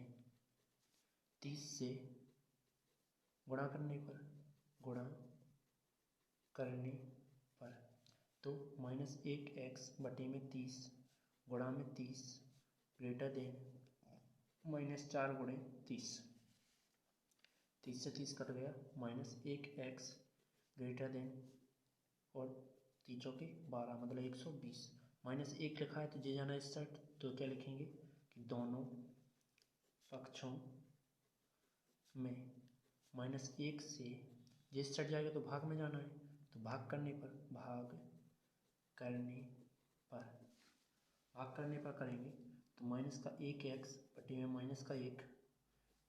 30 से गुणा करने पर तो माइनस 1x बटे में 30 गुणा में 30 ग्रेटर देन माइनस 4 गुणे 30 से 30 कट गया, माइनस 1x ग्रेटर देन, और 3 चौके 12 मतलब 120, माइनस 1 लिखा है तो जे जाना इस साइड, तो क्या लिखेंगे कि दोनों पक्षों में -1 से जिस साइड जाएगा तो भाग में जाना है, तो भाग करने पर भाग करने पर, भाग करने पर करेंगे तो माइनस का 1x बटे में माइनस का 1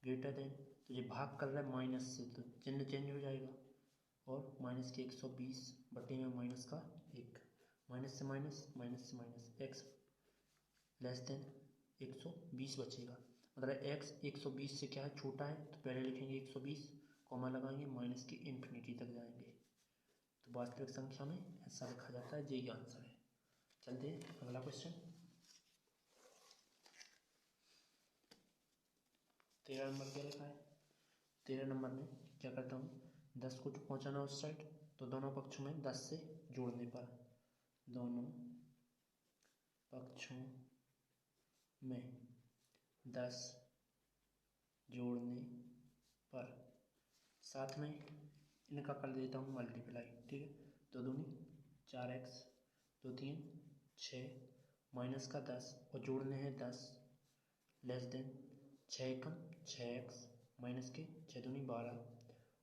ग्रेटर देन, तो ये भाग कर रहा है माइनस से तो चिन्ह चेंज हो जाएगा, और माइनस के 120 बटे में माइनस का 1, माइनस से माइनस, माइनस से माइनस, x लेस देन 120 बचेगा। मतलब x 120 से क्या है, छोटा है, तो पहले लिखेंगे 120, कॉमा लगाएंगे, माइनस की इन्फिनिटी तक जाएंगे। तो वास्तविक संख्या में ऐसा लिखा जाता है, यही आंसर है। चलते हैं अगला क्वेश्चन। 13 नंबर क्या लिखा है। 13 नंबर में क्या करता हूँ, 10 को पहुँचाना उस साइड, तो दोनों पक्षों में 10 से जोड़ने पर, दोनों पक्षों में 10 जोड़ने पर, साथ में इनका कर देता हूँ मल्टीप्लाई, ठीक है। दो दूनी 4x, 2 3 6, माइनस का 10 और जोड़ने हैं 10, लेस देन 6 कम 6x, माइनस के 6 दूनी 12,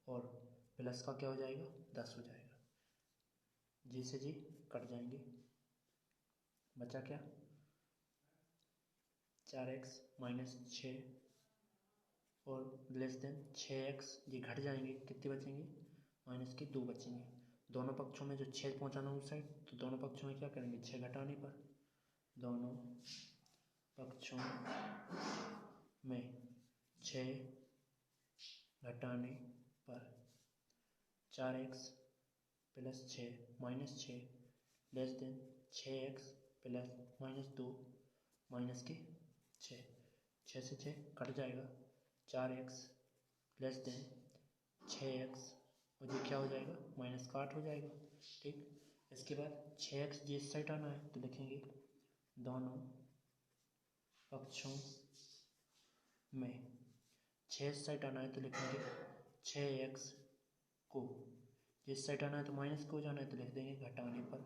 और प्लस का क्या हो जाएगा, 10 हो जाएगा। जी से जी कट जाएंगे, बचा क्या, 4x माइनस 6 और लेस देन 6x, ये घट जाएंगे, कितने बचेंगे, माइनस के 2 बचेंगे। दोनों पक्षों में जो 6 पहुँचाना उस साइड, तो दोनों पक्षों में क्या करेंगे, 6 घटाने पर, दोनों पक्षों में 6 घटाने पर 4x plus 6 minus 6 less than 6x plus minus 2 minus के 6 से 6 कट जाएगा, 4x लेस देन 6x, और ये क्या हो जाएगा, माइनस का 8 हो जाएगा, ठीक। इसके बाद 6x जिस साइड आना है तो लिखेंगे दोनों पक्षों में 6 साइड आना है तो लिखेंगे 6x को, जिस साइड आना है तो माइनस को जाना है तो लिख देंगे घटाने पर,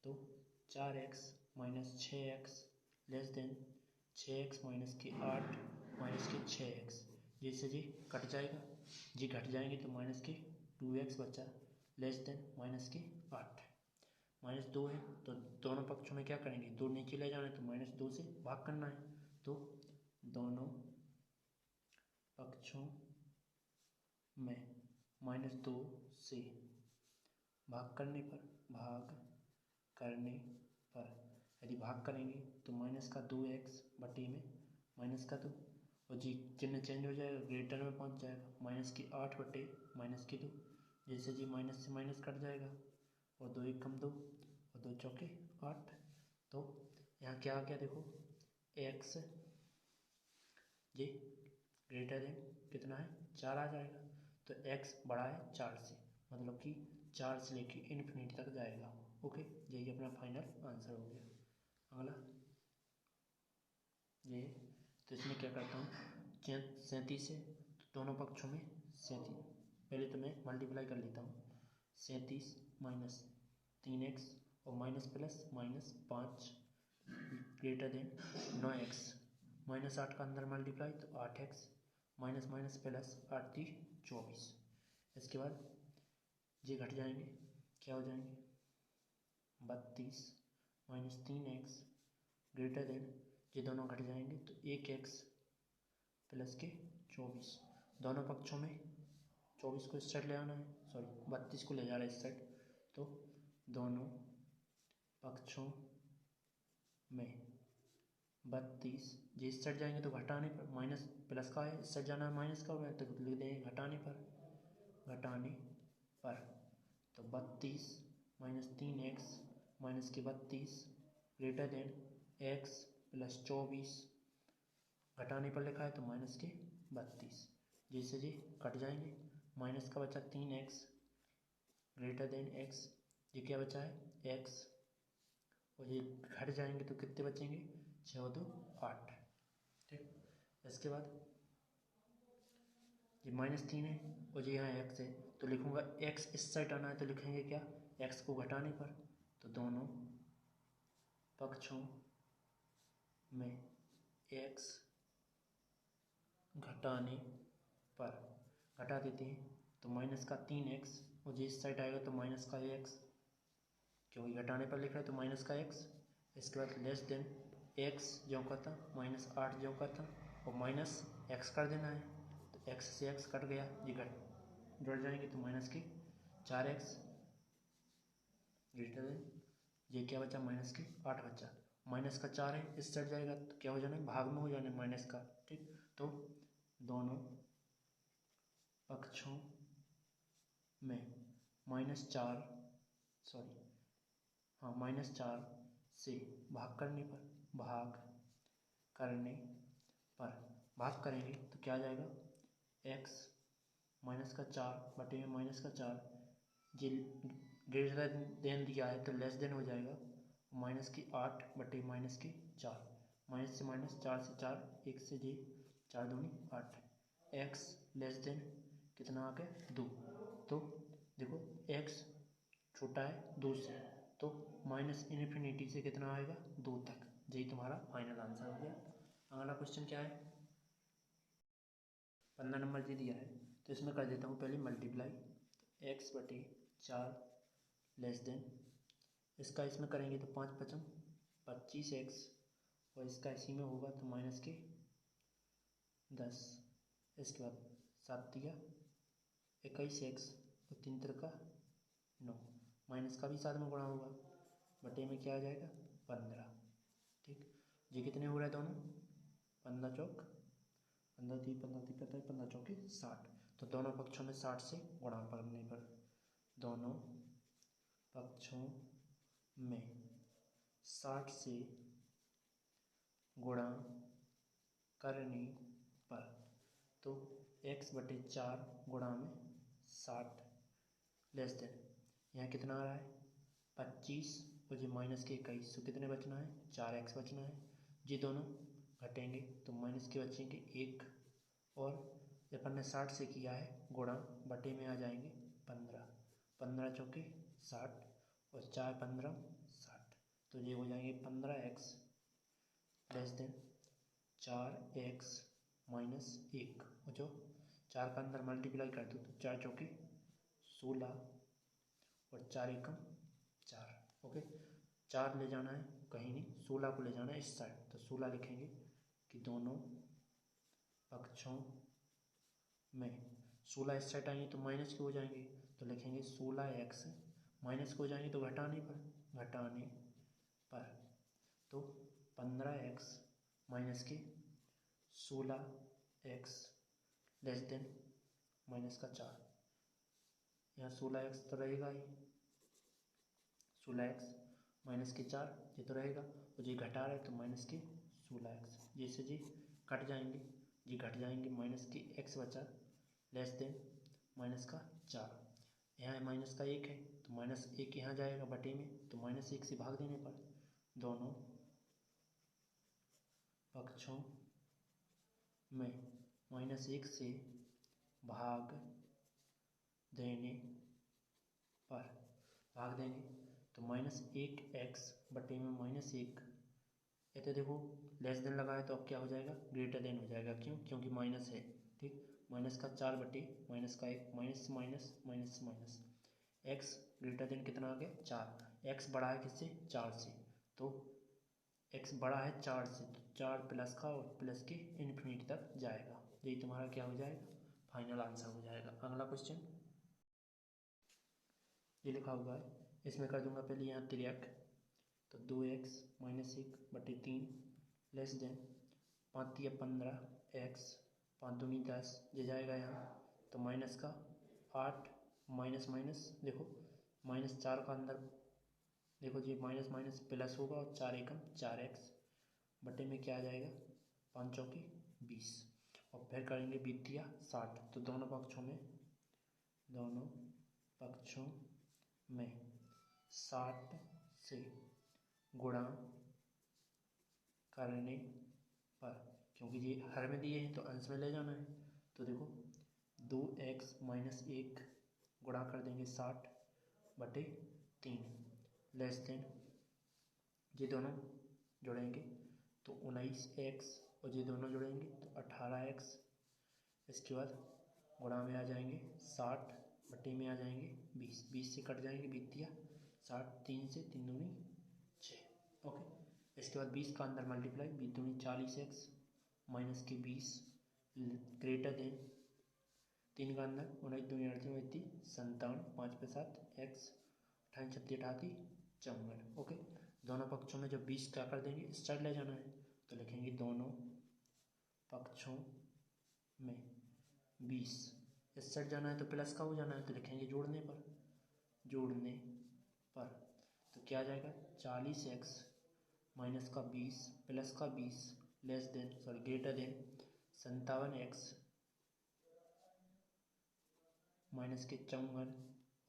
तो 4x minus 6x less than 6x minus के 8 माइनस के 6x, जैसे जी कट जाएगा, जी घट जाएंगे तो माइनस के 2x बचा, लेस देन माइनस के 8, माइनस 2 है तो दोनों पक्षों में क्या करेंगे, 2 नीचे ले जाना है तो माइनस 2 से भाग करना है, तो दोनों पक्षों में माइनस 2 से भाग करने पर यदि भाग करेंगे तो माइनस का 2x बटे में माइनस का 2, और जी चिन्ह चेंज हो जाएगा, ग्रेटर में पहुंच जाएगा, माइनस की 8 बटे माइनस की 2, जैसे जी माइनस से माइनस कट जाएगा, और 2 1 कम 2 और 2 चौके 8, तो यहाँ क्या आ गया देखो, x जी ग्रेटर देन कितना है, 4 आ जाएगा, तो x बड़ा है 4 से, मतलब कि 4 से लेके इन्फिनिटी तक जाएगा। ओके, यही अपना फाइनल आंसर हो गया। अगला ये, तो इसमें क्या करता हूँ, 37 है तो दोनों पक्षों में 37, पहले तो मैं मल्टीप्लाई कर लेता हूँ, 37 माइनस 3x और minus plus minus 5 greater than 9x, minus 8 का अंदर मल्टीप्लाई तो 8x, माइनस माइनस प्लस 8 3 24, इसके बाद ये घट जाएंगे, क्या हो जाएंगे, 32 माइनस 3x ग्रेटर देन, ये दोनों घट जाएंगे तो 1x प्लस के 24, दोनों पक्षों में 24 को इस साइड ले आना है, सॉरी 32 को ले जा रहा है इस साइड, तो दोनों पक्षों में 32, जी इस साइड जाएंगे तो घटाने पर, माइनस प्लस का है, इस साइड जाना है माइनस का हो रहा है तो लिख देंगे घटाने पर, तो 32 माइनस 3x माइनस के 32 ग्रेटर देन x प्लस 24, घटाने पर लिखा है तो माइनस के 32, जैसे जी कट जाएंगे, माइनस का बचा 3x ग्रेटर देन x, ये क्या बचा है x, और ये घट जाएंगे तो कितने बचेंगे, 6 2 8, ठीक। इसके बाद ये -3 है और ये यहाँ x है तो लिखूँगा x इस साइड आना है तो लिखेंगे क्या, x को घटाने पर, तो दोनों पक्षों में x घटाने पर घटा देते हैं तो माइनस का 3x, और जिस साइड आएगा तो माइनस का x, क्योंकि घटाने पर लिख रहा है तो माइनस का एक्स, इसके बाद लेस देन एक्स जो का था -8 जो का था और माइनस एक्स कर देना है, तो एक्स से एक्स कट गया, ये घट जुड़ जाएंगे तो माइनस के 4x ग्रेटर देन ये क्या बचा माइनस के 8 बचा, माइनस का 4 है इस साइड जाएगा तो क्या हो जाना है भाग में हो जाना है माइनस का, ठीक। तो दोनों पक्षों में -4 से भाग करने पर भाग करेंगे तो क्या आ जाएगा x -4 बटे में -4 ये ग्रेटर देन दिया है तो लेस देन हो जाएगा -8 बटे -4 माइनस से माइनस 4 से 4 1 से जी 4 दूनी 8 x लेस देन कितना आ गया 2। तो देखो x छोटा है 2 से तो -इन्फिनिटी से कितना आएगा 2 तक, यही तुम्हारा फाइनल आंसर हो गया। अगला क्वेश्चन क्या है 15 नंबर जी दिया है तो इसमें कर देता हूँ पहले मल्टीप्लाई, तो x बटे 4 लेस देन इसका इसमें करेंगे तो 5 पचम 25x और इसका इसी में होगा तो माइनस के 10, इसके बाद 7 दिया 21x और 3 का 9, माइनस का भी साथ में गुणा होगा बटे में क्या आ जाएगा 15, ठीक। ये कितने हो रहे हैं दोनों 15 चौक 15 दी 15 दी पता है 15 चौके 60, तो दोनों पक्षों में 60 से गुणा करने पर दोनों पक्षों में 60 से गुणा करने पर तो x बटे 4 गुणा में 60 लेस देन यहाँ कितना आ रहा है 25 और ये माइनस के 21, तो कितने बचना है 4x बचना है, ये दोनों घटेंगे तो माइनस के बचेंगे 1 और ये अपन ने 60 से किया है गुणा बटे में आ जाएंगे 15, 15 चौके 60 और 4 15 60, तो ये हो जाएंगे 15x less than 4x minus 1 और जो 4 का अंदर मल्टीप्लाई कर दो तो 4 चौके 16 और 4 एकम 4, ओके। 4 ले जाना है कहीं नहीं 16 को ले जाना है इस साइड, तो 16 लिखेंगे कि दोनों पक्षों में 16 इस साइड आएंगे तो माइनस के हो जाएंगे तो लिखेंगे 16x माइनस के हो जाएंगे तो घटाने पर तो 15x माइनस के 16x लेस देन माइनस का 4, यहाँ 16x तो रहेगा ही 16x माइनस के 4 ये तो रहेगा और ये घटा रहे तो माइनस के 16x, जैसे जी कट जाएंगे ये घट जाएंगे माइनस के x बचा लेस देन माइनस का 4, यहाँ माइनस का 1 है तो माइनस 1 यहाँ जाएगा बटे में तो -1 से भाग देने पर दोनों पक्षों में -1 से भाग देंगे तो -1x बटे में -1, ये तो देखो लेस देन लगाए तो अब क्या हो जाएगा ग्रेटर देन हो जाएगा, क्यों क्योंकि माइनस है, ठीक। माइनस का 4 बटे माइनस का 1 minus minus x greater than कितना आ गया 4, x बड़ा है किससे 4 से तो x बड़ा है 4 से तो 4 प्लस का और प्लस के इन्फिनिटी तक जाएगा, यही तुम्हारा क्या हो जाएगा फाइनल आंसर हो जाएगा। अगला क्वेश्चन ये लिखा हुआ है इसमें कर दूंगा पहले यहाँ 3x तो 2x माइनस 1 बटे 3 लेस देन 5 या 15x 5 दूनी 10 ये जाएगा यहाँ तो माइनस का 8 माइनस माइनस देखो -4 का अंदर देखो जी माइनस माइनस प्लस होगा और 4 एकम 4x बटे में क्या आ जाएगा 5 चौके 20 और फिर करेंगे 20 या 60, तो दोनों पक्षों में 60 से गुणा करने पर क्योंकि ये हर में दिए हैं तो अंश में ले जाना है, तो देखो 2x माइनस 1 गुणा कर देंगे 60 बटे 3 लेस देन ये दोनों जोड़ेंगे तो 19x और ये दोनों जोड़ेंगे तो 18x, इसके बाद गुणा में आ जाएंगे 60 बटे में आ जाएंगे 20 से कट जाएंगे 20 या 60, 3 से 3 दूनी 6। ओके, इसके बाद 20 का अंदर मल्टीप्लाई, 20 दूनी 40x माइनस के 20 ग्रेटर देन 3 का अंदर 19 दूनी 38 57, 5 पे 7 x 28 36 88 54। ओके, दोनों पक्षों में जब 20 क्या कर देंगे, इस साइड ले जाना है तो लिखेंगे दोनों पक्षों में 20, इस साइड जाना है तो प्लस का हो जाना है तो लिखेंगे जोड़ने पर तो क्या आ जाएगा 40x माइनस का 20 प्लस का 20 ग्रेटर देन 57x माइनस के 54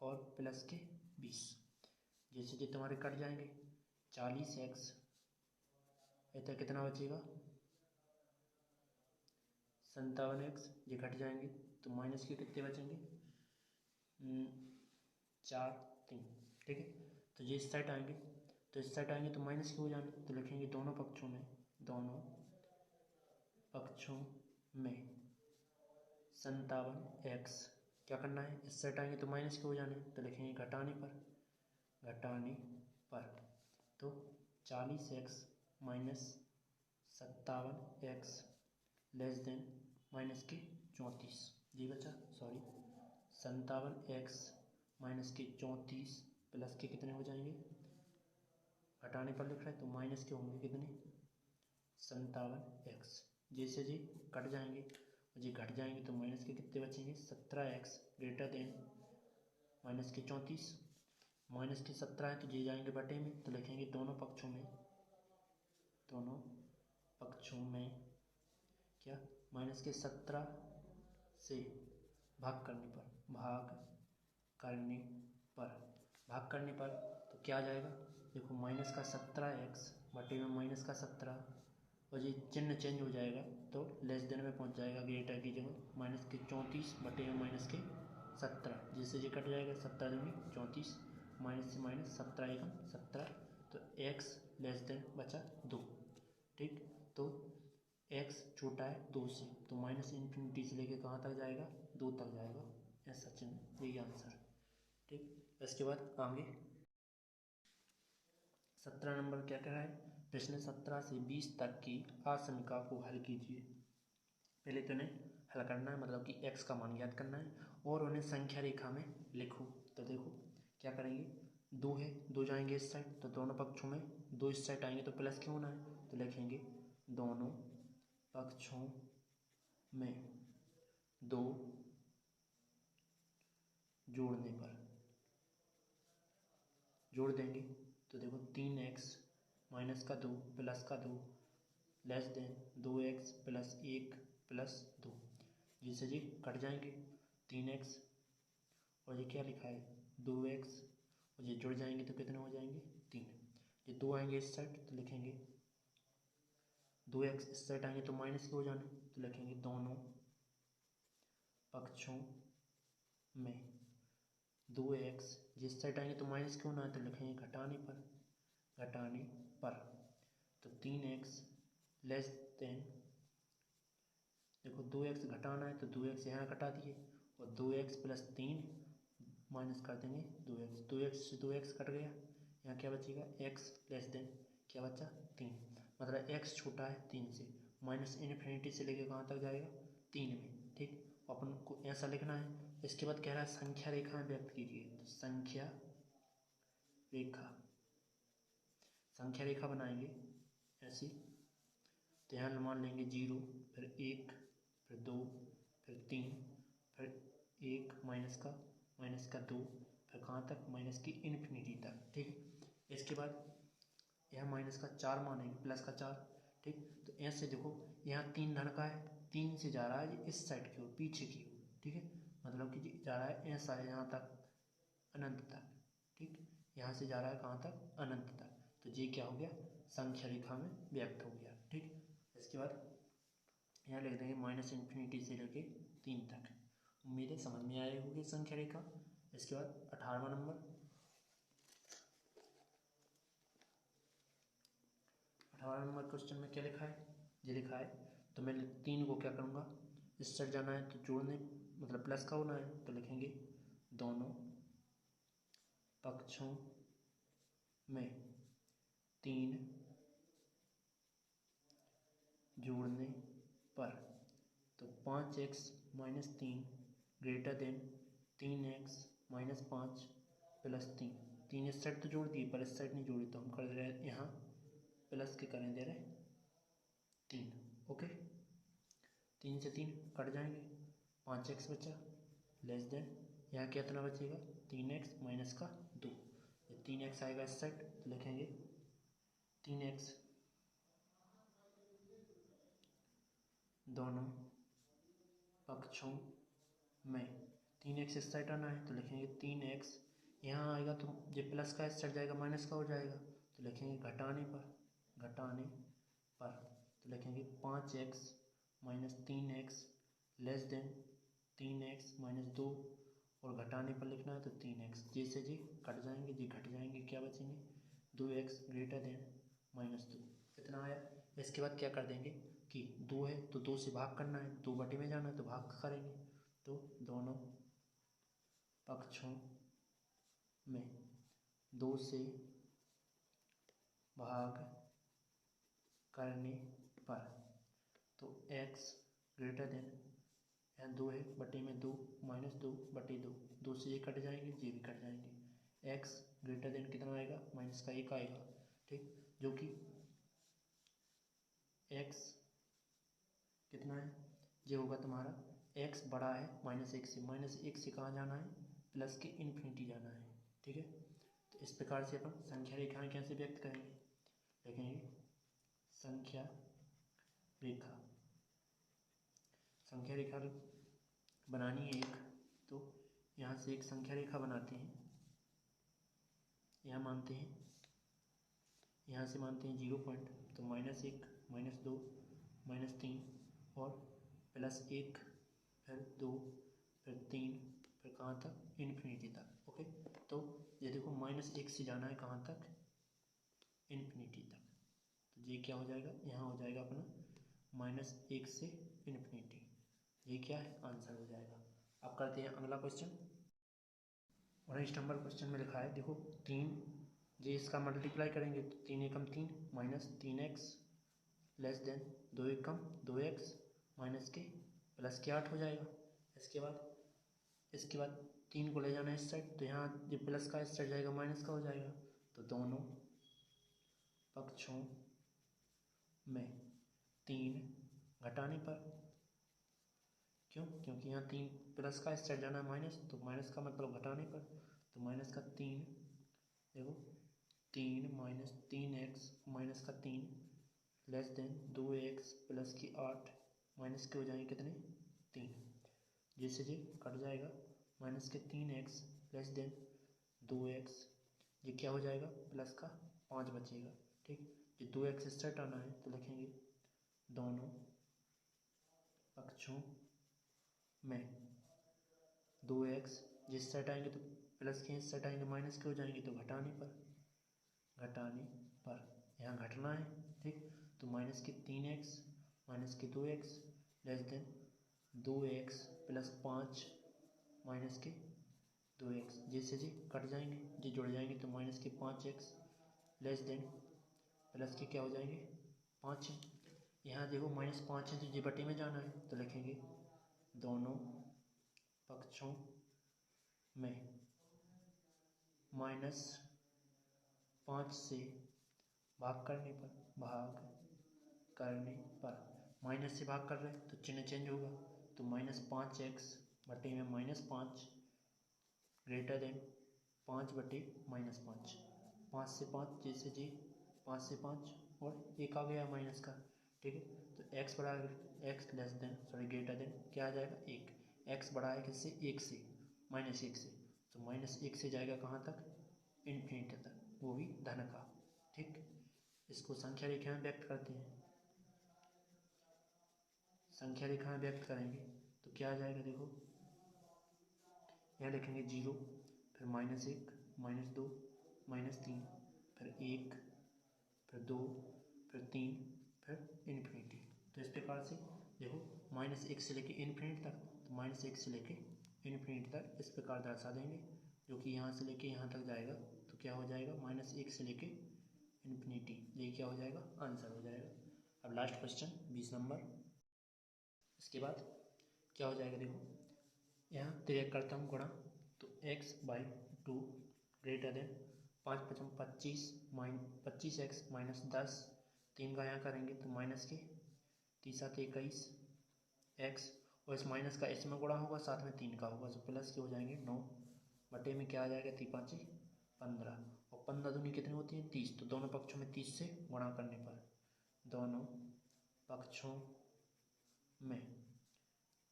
और प्लस के 20। जैसे जो तुम्हारे कट जाएंगे 40x इतना कितना बचेगा 57x, ये घट जाएंगे तो माइनस के कितने बचेंगे 4 3। ठीक है, तो ये इस साइड आएंगे तो माइनस के हो जाने तो लिखेंगे दोनों पक्षों में 57x। क्या करना है, इस साइड आएंगे तो माइनस के हो जाने तो लिखेंगे घटाने पर तो 40x minus 57x less than minus के 34, जी बचा 57x माइनस के 34 प्लस के कितने हो जाएंगे, घटाने पर लिख रहे हैं तो माइनस के होंगे कितने 57x। जैसे जी कट जाएंगे और जी घट जाएंगे तो माइनस के कितने बचेंगे 17x ग्रेटर देन माइनस के 34, माइनस के 17 है तो जी जाएंगे बटे में तो लिखेंगे दोनों पक्षों में क्या माइनस के 17 से भाग करने पर तो क्या आ जाएगा, देखो माइनस का 17x बटे में माइनस का 17 और ये चिन्ह चेंज हो जाएगा तो लेस देन में पहुंच जाएगा ग्रेटर की जगह माइनस के 34 बटे में माइनस के 17, जिससे ये कट जाएगा 17 दूनी 34 माइनस से माइनस 17 एकम 17 तो x लेस देन बचा 2। ठीक, तो x छोटा है 2 से तो माइनस इन्फिनिटी से लेके कहाँ तक जाएगा 2 तक जाएगा, ऐसा चिन्ह, यही आंसर। ठीक, इसके बाद आगे 17 नंबर क्या कह रहा है, प्रश्न 17 से 20 तक की आशंका को हल कीजिए। पहले तो इन्हें हल करना है, मतलब कि x का मान ज्ञात करना है और उन्हें संख्या रेखा में लिखो। तो देखो क्या करेंगे, 2 है 2 जाएंगे इस साइड तो दोनों पक्षों में 2 इस साइड आएंगे तो प्लस क्यों होना है तो लिखेंगे दोनों पक्षों में 2 जोड़ने पर जोड़ देंगे तो देखो 3x माइनस का 2 प्लस का 2 less than 2x plus 1 plus 2, जिससे जी कट जाएंगे 3x और ये क्या लिखा है 2x और ये जुड़ जाएंगे तो कितने हो जाएंगे 3। ये 2 आएंगे इस साइड तो लिखेंगे 2x, इस साइड आएंगे तो माइनस के हो जाने तो लिखेंगे दोनों पक्षों में 2x, जिस साइड आएंगे तो माइनस क्यों ना है तो लिखेंगे घटाने पर तो 3x लेस देन, देखो 2x घटाना है तो 2x यहाँ घटा दिए और 2x प्लस 3 माइनस कर देंगे 2x से 2x कट गया, यहाँ क्या बचेगा x लेस देन क्या बचा 3, मतलब x छोटा है 3 से, माइनस इन्फिनिटी से लेके कहाँ तक जाएगा 3 में। ठीक, अपन को ऐसा लिखना है। इसके बाद कह रहा है संख्या रेखा में व्यक्त कीजिए, तो संख्या रेखा बनाएंगे ऐसी, तो यहाँ मान लेंगे 0 फिर 1 फिर 2 फिर 3 फिर 1 माइनस का 2 फिर कहाँ तक माइनस की इन्फिनिटी तक। ठीक, इसके बाद यहाँ माइनस का 4 मानेंगे प्लस का 4। ठीक, तो ऐसे देखो यहाँ 3 धन का है, 3 से जा रहा है इस साइड की ओर पीछे की ओर। ठीक है, मतलब कि जा रहा है ऐसा है यहाँ तक अनंत तक। ठीक, यहाँ से जा रहा है कहाँ तक अनंत तक, तो ये क्या हो गया संख्या रेखा में व्यक्त हो गया। ठीक, इसके बाद यहाँ लिख देंगे माइनस इन्फिनिटी से लेके 3 तक। उम्मीद है समझ में आए होगी संख्या रेखा। इसके बाद 18वां नंबर, 18वां नंबर क्वेश्चन में क्या लिखा है, ये लिखा है तो मैं 3 को क्या करूँगा, इस साइड जाना है तो जोड़ने मतलब प्लस का होना है तो लिखेंगे दोनों पक्षों में 3 जोड़ने पर, तो 5x minus 3 greater than 3x minus 5 plus 3। 3 इस साइड तो जोड़ दिए पर इस साइड नहीं जोड़ी, तो हम कर रहे हैं यहाँ प्लस के करें दे रहे 3। ओके, 3 से 3 कट जाएंगे, 5x बचा लेस देन यहाँ कितना बचेगा 3x माइनस का 2। 3x आएगा इस साइड तो लिखेंगे 3x दोनों पक्षों में, 3x इस साइड आना है तो लिखेंगे 3x, यहाँ आएगा तो जो प्लस का इस साइड जाएगा माइनस का हो जाएगा तो लिखेंगे घटाने पर तो लिखेंगे 5x minus 3x less than 3x minus 2, और घटाने पर लिखना है तो 3x। जैसे जी कट जाएंगे जी घट जाएंगे, क्या बचेंगे 2x ग्रेटर देन माइनस 2। कितना आया? इसके बाद क्या कर देंगे कि 2 है तो 2 से भाग करना है, 2 बटे में जाना है तो भाग करेंगे, तो दोनों पक्षों में 2 से भाग करने पर, तो x ग्रेटर देन, यहाँ 2 है बटे में 2 माइनस 2 बटे 2, 2 से ये कट जाएंगे ये भी कट जाएंगे, x ग्रेटर देन कितना आएगा माइनस का 1 आएगा, ठीक, जो कि x कितना है ये होगा तुम्हारा x बड़ा है -1 से, -1 से कहाँ जाना है प्लस के इन्फिनिटी जाना है, ठीक है। तो इस प्रकार से अपन संख्या रेखाएं कैसे व्यक्त करेंगे, देखेंगे संख्या रेखा बनानी है एक, तो यहाँ से एक संख्या रेखा बनाते हैं, यहाँ मानते हैं, यहाँ से मानते हैं 0 पॉइंट, तो -1 -2 -3 और +1 फिर 2 फिर 3 फिर कहाँ तक इन्फिनिटी तक। ओके, तो ये देखो -1 से जाना है कहाँ तक इन्फिनिटी तक, तो ये क्या हो जाएगा यहाँ हो जाएगा अपना -1 से इन्फिनिटी, ये क्या है आंसर हो जाएगा। अब करते हैं अगला क्वेश्चन। 19 नंबर क्वेश्चन में लिखा है देखो 3, ये इसका मल्टीप्लाई करेंगे तो 3 एकम 3 माइनस 3x लेस देन 2 एकम 2x माइनस के प्लस के 8 हो जाएगा। इसके बाद 3 को ले जाना है इस साइड, तो यहाँ जो प्लस का इस साइड जाएगा माइनस का हो जाएगा, तो दोनों पक्षों में 3 घटाने पर, क्योंकि यहाँ 3 प्लस का इस साइड जाना है माइनस, तो माइनस का मतलब घटाने पर, तो माइनस का 3 देखो 3 माइनस 3x माइनस का 3 लेस देन 2x प्लस की 8 माइनस के हो जाएंगे कितने 3, जिससे जी कट जाएगा माइनस के 3x लेस देन 2x, ये क्या हो जाएगा प्लस का 5 बचेगा, ठीक। ये 2x इस साइड आना है तो लिखेंगे दोनों पक्षों में 2x जिस साइड आएंगे तो प्लस के इस साइड आएंगे माइनस के हो जाएंगे, तो घटाने पर यहाँ घटना है, ठीक, तो माइनस के 3x माइनस के 2x less then 2x plus 5 minus के 2x, जिससे जी कट जाएंगे जी जुड़ जाएंगे, तो माइनस के 5x लेस देन प्लस के क्या हो जाएंगे 5 है, यहाँ देखो -5 है तो जी बटे में जाना है, तो लिखेंगे दोनों पक्षों में -5 से भाग करने पर माइनस से भाग कर रहे हैं तो चिन्ह चेंज होगा, तो -5x बटे में -5 ग्रेटर देन 5 बटे -5, 5 से 5 जैसे जी 5 से 5 और 1 आ गया माइनस का, ठीक है। तो x बड़ा x less than greater then क्या आ जाएगा 1, x बड़ा है किससे 1 से -1 से, तो -1 से जाएगा कहाँ तक इन्फिनिटी तक, वो भी धन का, ठीक। इसको संख्या रेखाएं व्यक्त करते हैं, संख्या रेखाएं व्यक्त करेंगे तो क्या आ जाएगा देखो यहाँ लिखेंगे 0 फिर -1 -2 -3 फिर 1 फिर 2 फिर 3 फिर इन्फिनिटी। तो इस प्रकार से देखो -1 से लेके इन्फिनिटी तक, तो -1 से लेके इन्फिनिटी तक इस प्रकार दर्शा देंगे, जो कि यहाँ से लेके यहाँ तक जाएगा तो क्या हो जाएगा, -1 से लेके इन्फिनिटी, ये क्या हो जाएगा, आंसर हो जाएगा। अब लास्ट क्वेश्चन 20 नंबर। इसके बाद क्या हो जाएगा, देखो यहाँ तिरक करता हूँ गुणा, तो x/2 ग्रेटर देन 5 × 25 25x - 10, 3 का यहाँ करेंगे तो माइनस के 3 × 7 = 21 x, और इस माइनस का इसमें गुणा होगा, साथ में 3 का होगा, तो प्लस के हो जाएंगे 9 बटे में क्या आ जाएगा, 3 × 5 = 15, और 15 दूनी कितनी होती है, 30, तो दोनों पक्षों में 30 से गुणा करने पर, दोनों पक्षों में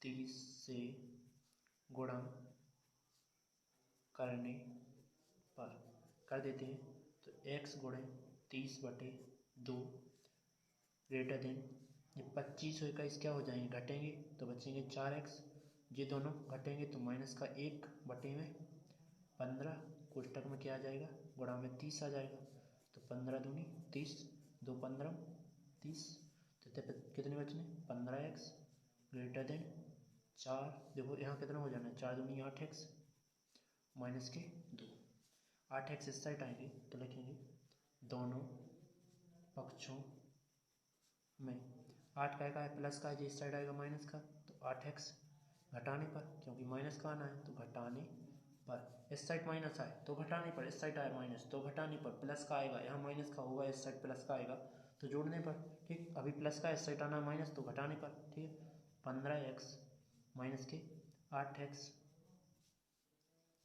30 से गुणा करने पर कर देते हैं, तो x × 30/2 ग्रेटर देन, ये 25 और 21 क्या हो जाएंगे, घटेंगे, तो बचेंगे 4x, ये दोनों घटेंगे तो -1/15, कोष्टक में क्या आ जाएगा, गुणा में 30 आ जाएगा, तो 15 दूनी 30, 2 15 30, तो कितने बचने, 15x ग्रेटर देन 4, देखो यहाँ कितना हो जाना है, 4 दूनी 8x माइनस के 2, 8x इस साइड आएंगे तो लिखेंगे दोनों पक्षों में, 8 का है प्लस का है, जो इस साइड आएगा माइनस का, तो 8x घटाने पर, क्योंकि माइनस का आना है तो घटाने पर, इस साइड माइनस आए तो घटाने पर, इस साइड आए माइनस तो घटाने पर, प्लस का आएगा यहाँ माइनस का होगा, इस साइड प्लस का आएगा तो जोड़ने पर, ठीक, अभी प्लस का इस साइड आना है माइनस तो घटाने पर, ठीक है, 15x माइनस के 8x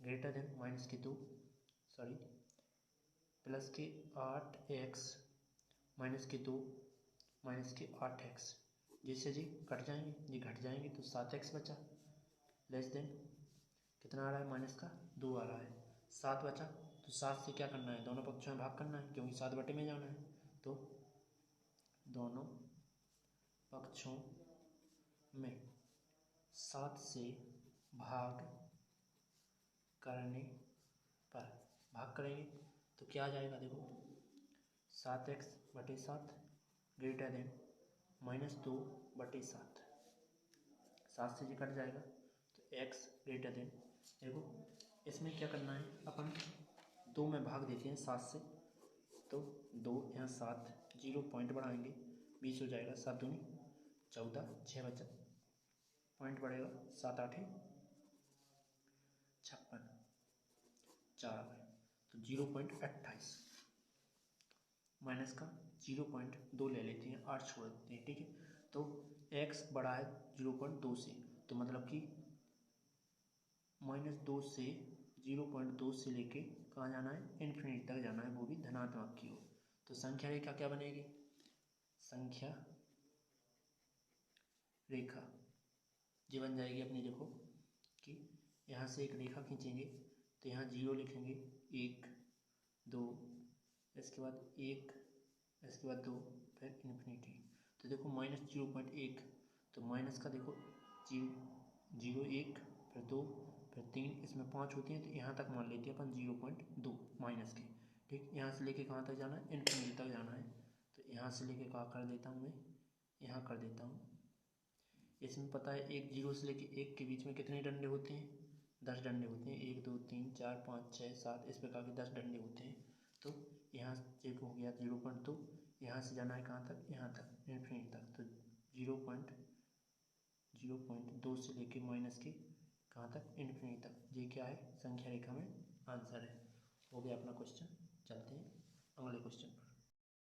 ग्रेटर देन प्लस के 8x माइनस के 2 माइनस के 8x, जिससे जी कट जाएंगे, ये घट जाएंगे तो 7x बचा, लेस देन कितना आ रहा है, माइनस का 2 आ रहा है, 7 बचा, तो 7 से क्या करना है, दोनों पक्षों में भाग करना है, क्योंकि 7 बटे में जाना है, तो दोनों पक्षों में 7 से भाग करने पर, भाग करेंगे तो क्या आ जाएगा, देखो 7x/7 ग्रेटर देन -2/7, 7 से जी कट जाएगा तो x ग्रेटर देन, देखो इसमें क्या करना है, अपन 2 में भाग देते हैं 7 से, तो 2 यहाँ 7, 0 पॉइंट बढ़ाएंगे 20 हो जाएगा, 7 दूनी 14, 6 बचा, पॉइंट बढ़ेगा 7 8 56, 4 तो 0.28 माइनस का 0.2 ले लेते हैं, 8 छोड़ देते हैं, ठीक है, तो x बड़ा है 0.2 से, तो मतलब कि -2 से 0.2 से लेके कहाँ जाना है, इन्फिनिटी तक जाना है, वो भी धनात्मक की ओर, तो संख्या रेखा क्या बनेगी, संख्या रेखा ये बन जाएगी अपनी, देखो कि यहाँ से एक रेखा खींचेंगे तो यहाँ 0 लिखेंगे, 1 2, इसके बाद 1, इसके बाद 2, फिर इन्फिनिटी, तो देखो -0.1, तो माइनस का देखो 0 1 फिर 2 फिर 3, इसमें 5 होती हैं, तो यहाँ तक मान लेते हैं अपन 0.2 माइनस के, ठीक, यहाँ से लेके कहाँ तक जाना है, इन्फिनिटी तक जाना है, तो यहाँ से लेके कहाँ कर देता हूँ मैं, यहाँ कर देता हूँ, इसमें पता है 1 0 से लेके 1 के बीच में कितने डंडे होते हैं, 10 डंडे होते हैं, 1 2 3 4 5 6 7, इस प्रकार के 10 डंडे होते हैं, तो यहाँ से हो गया 0.2, यहाँ से जाना है कहाँ तक, यहाँ तक इन्फिनिटी तक, तो 0.2 से लेके माइनस के कहाँ तक, इन्फिनिटी तक, ये क्या है, संख्या रेखा में आंसर है। हो गया अपना क्वेश्चन, चलते हैं अगले क्वेश्चन पर।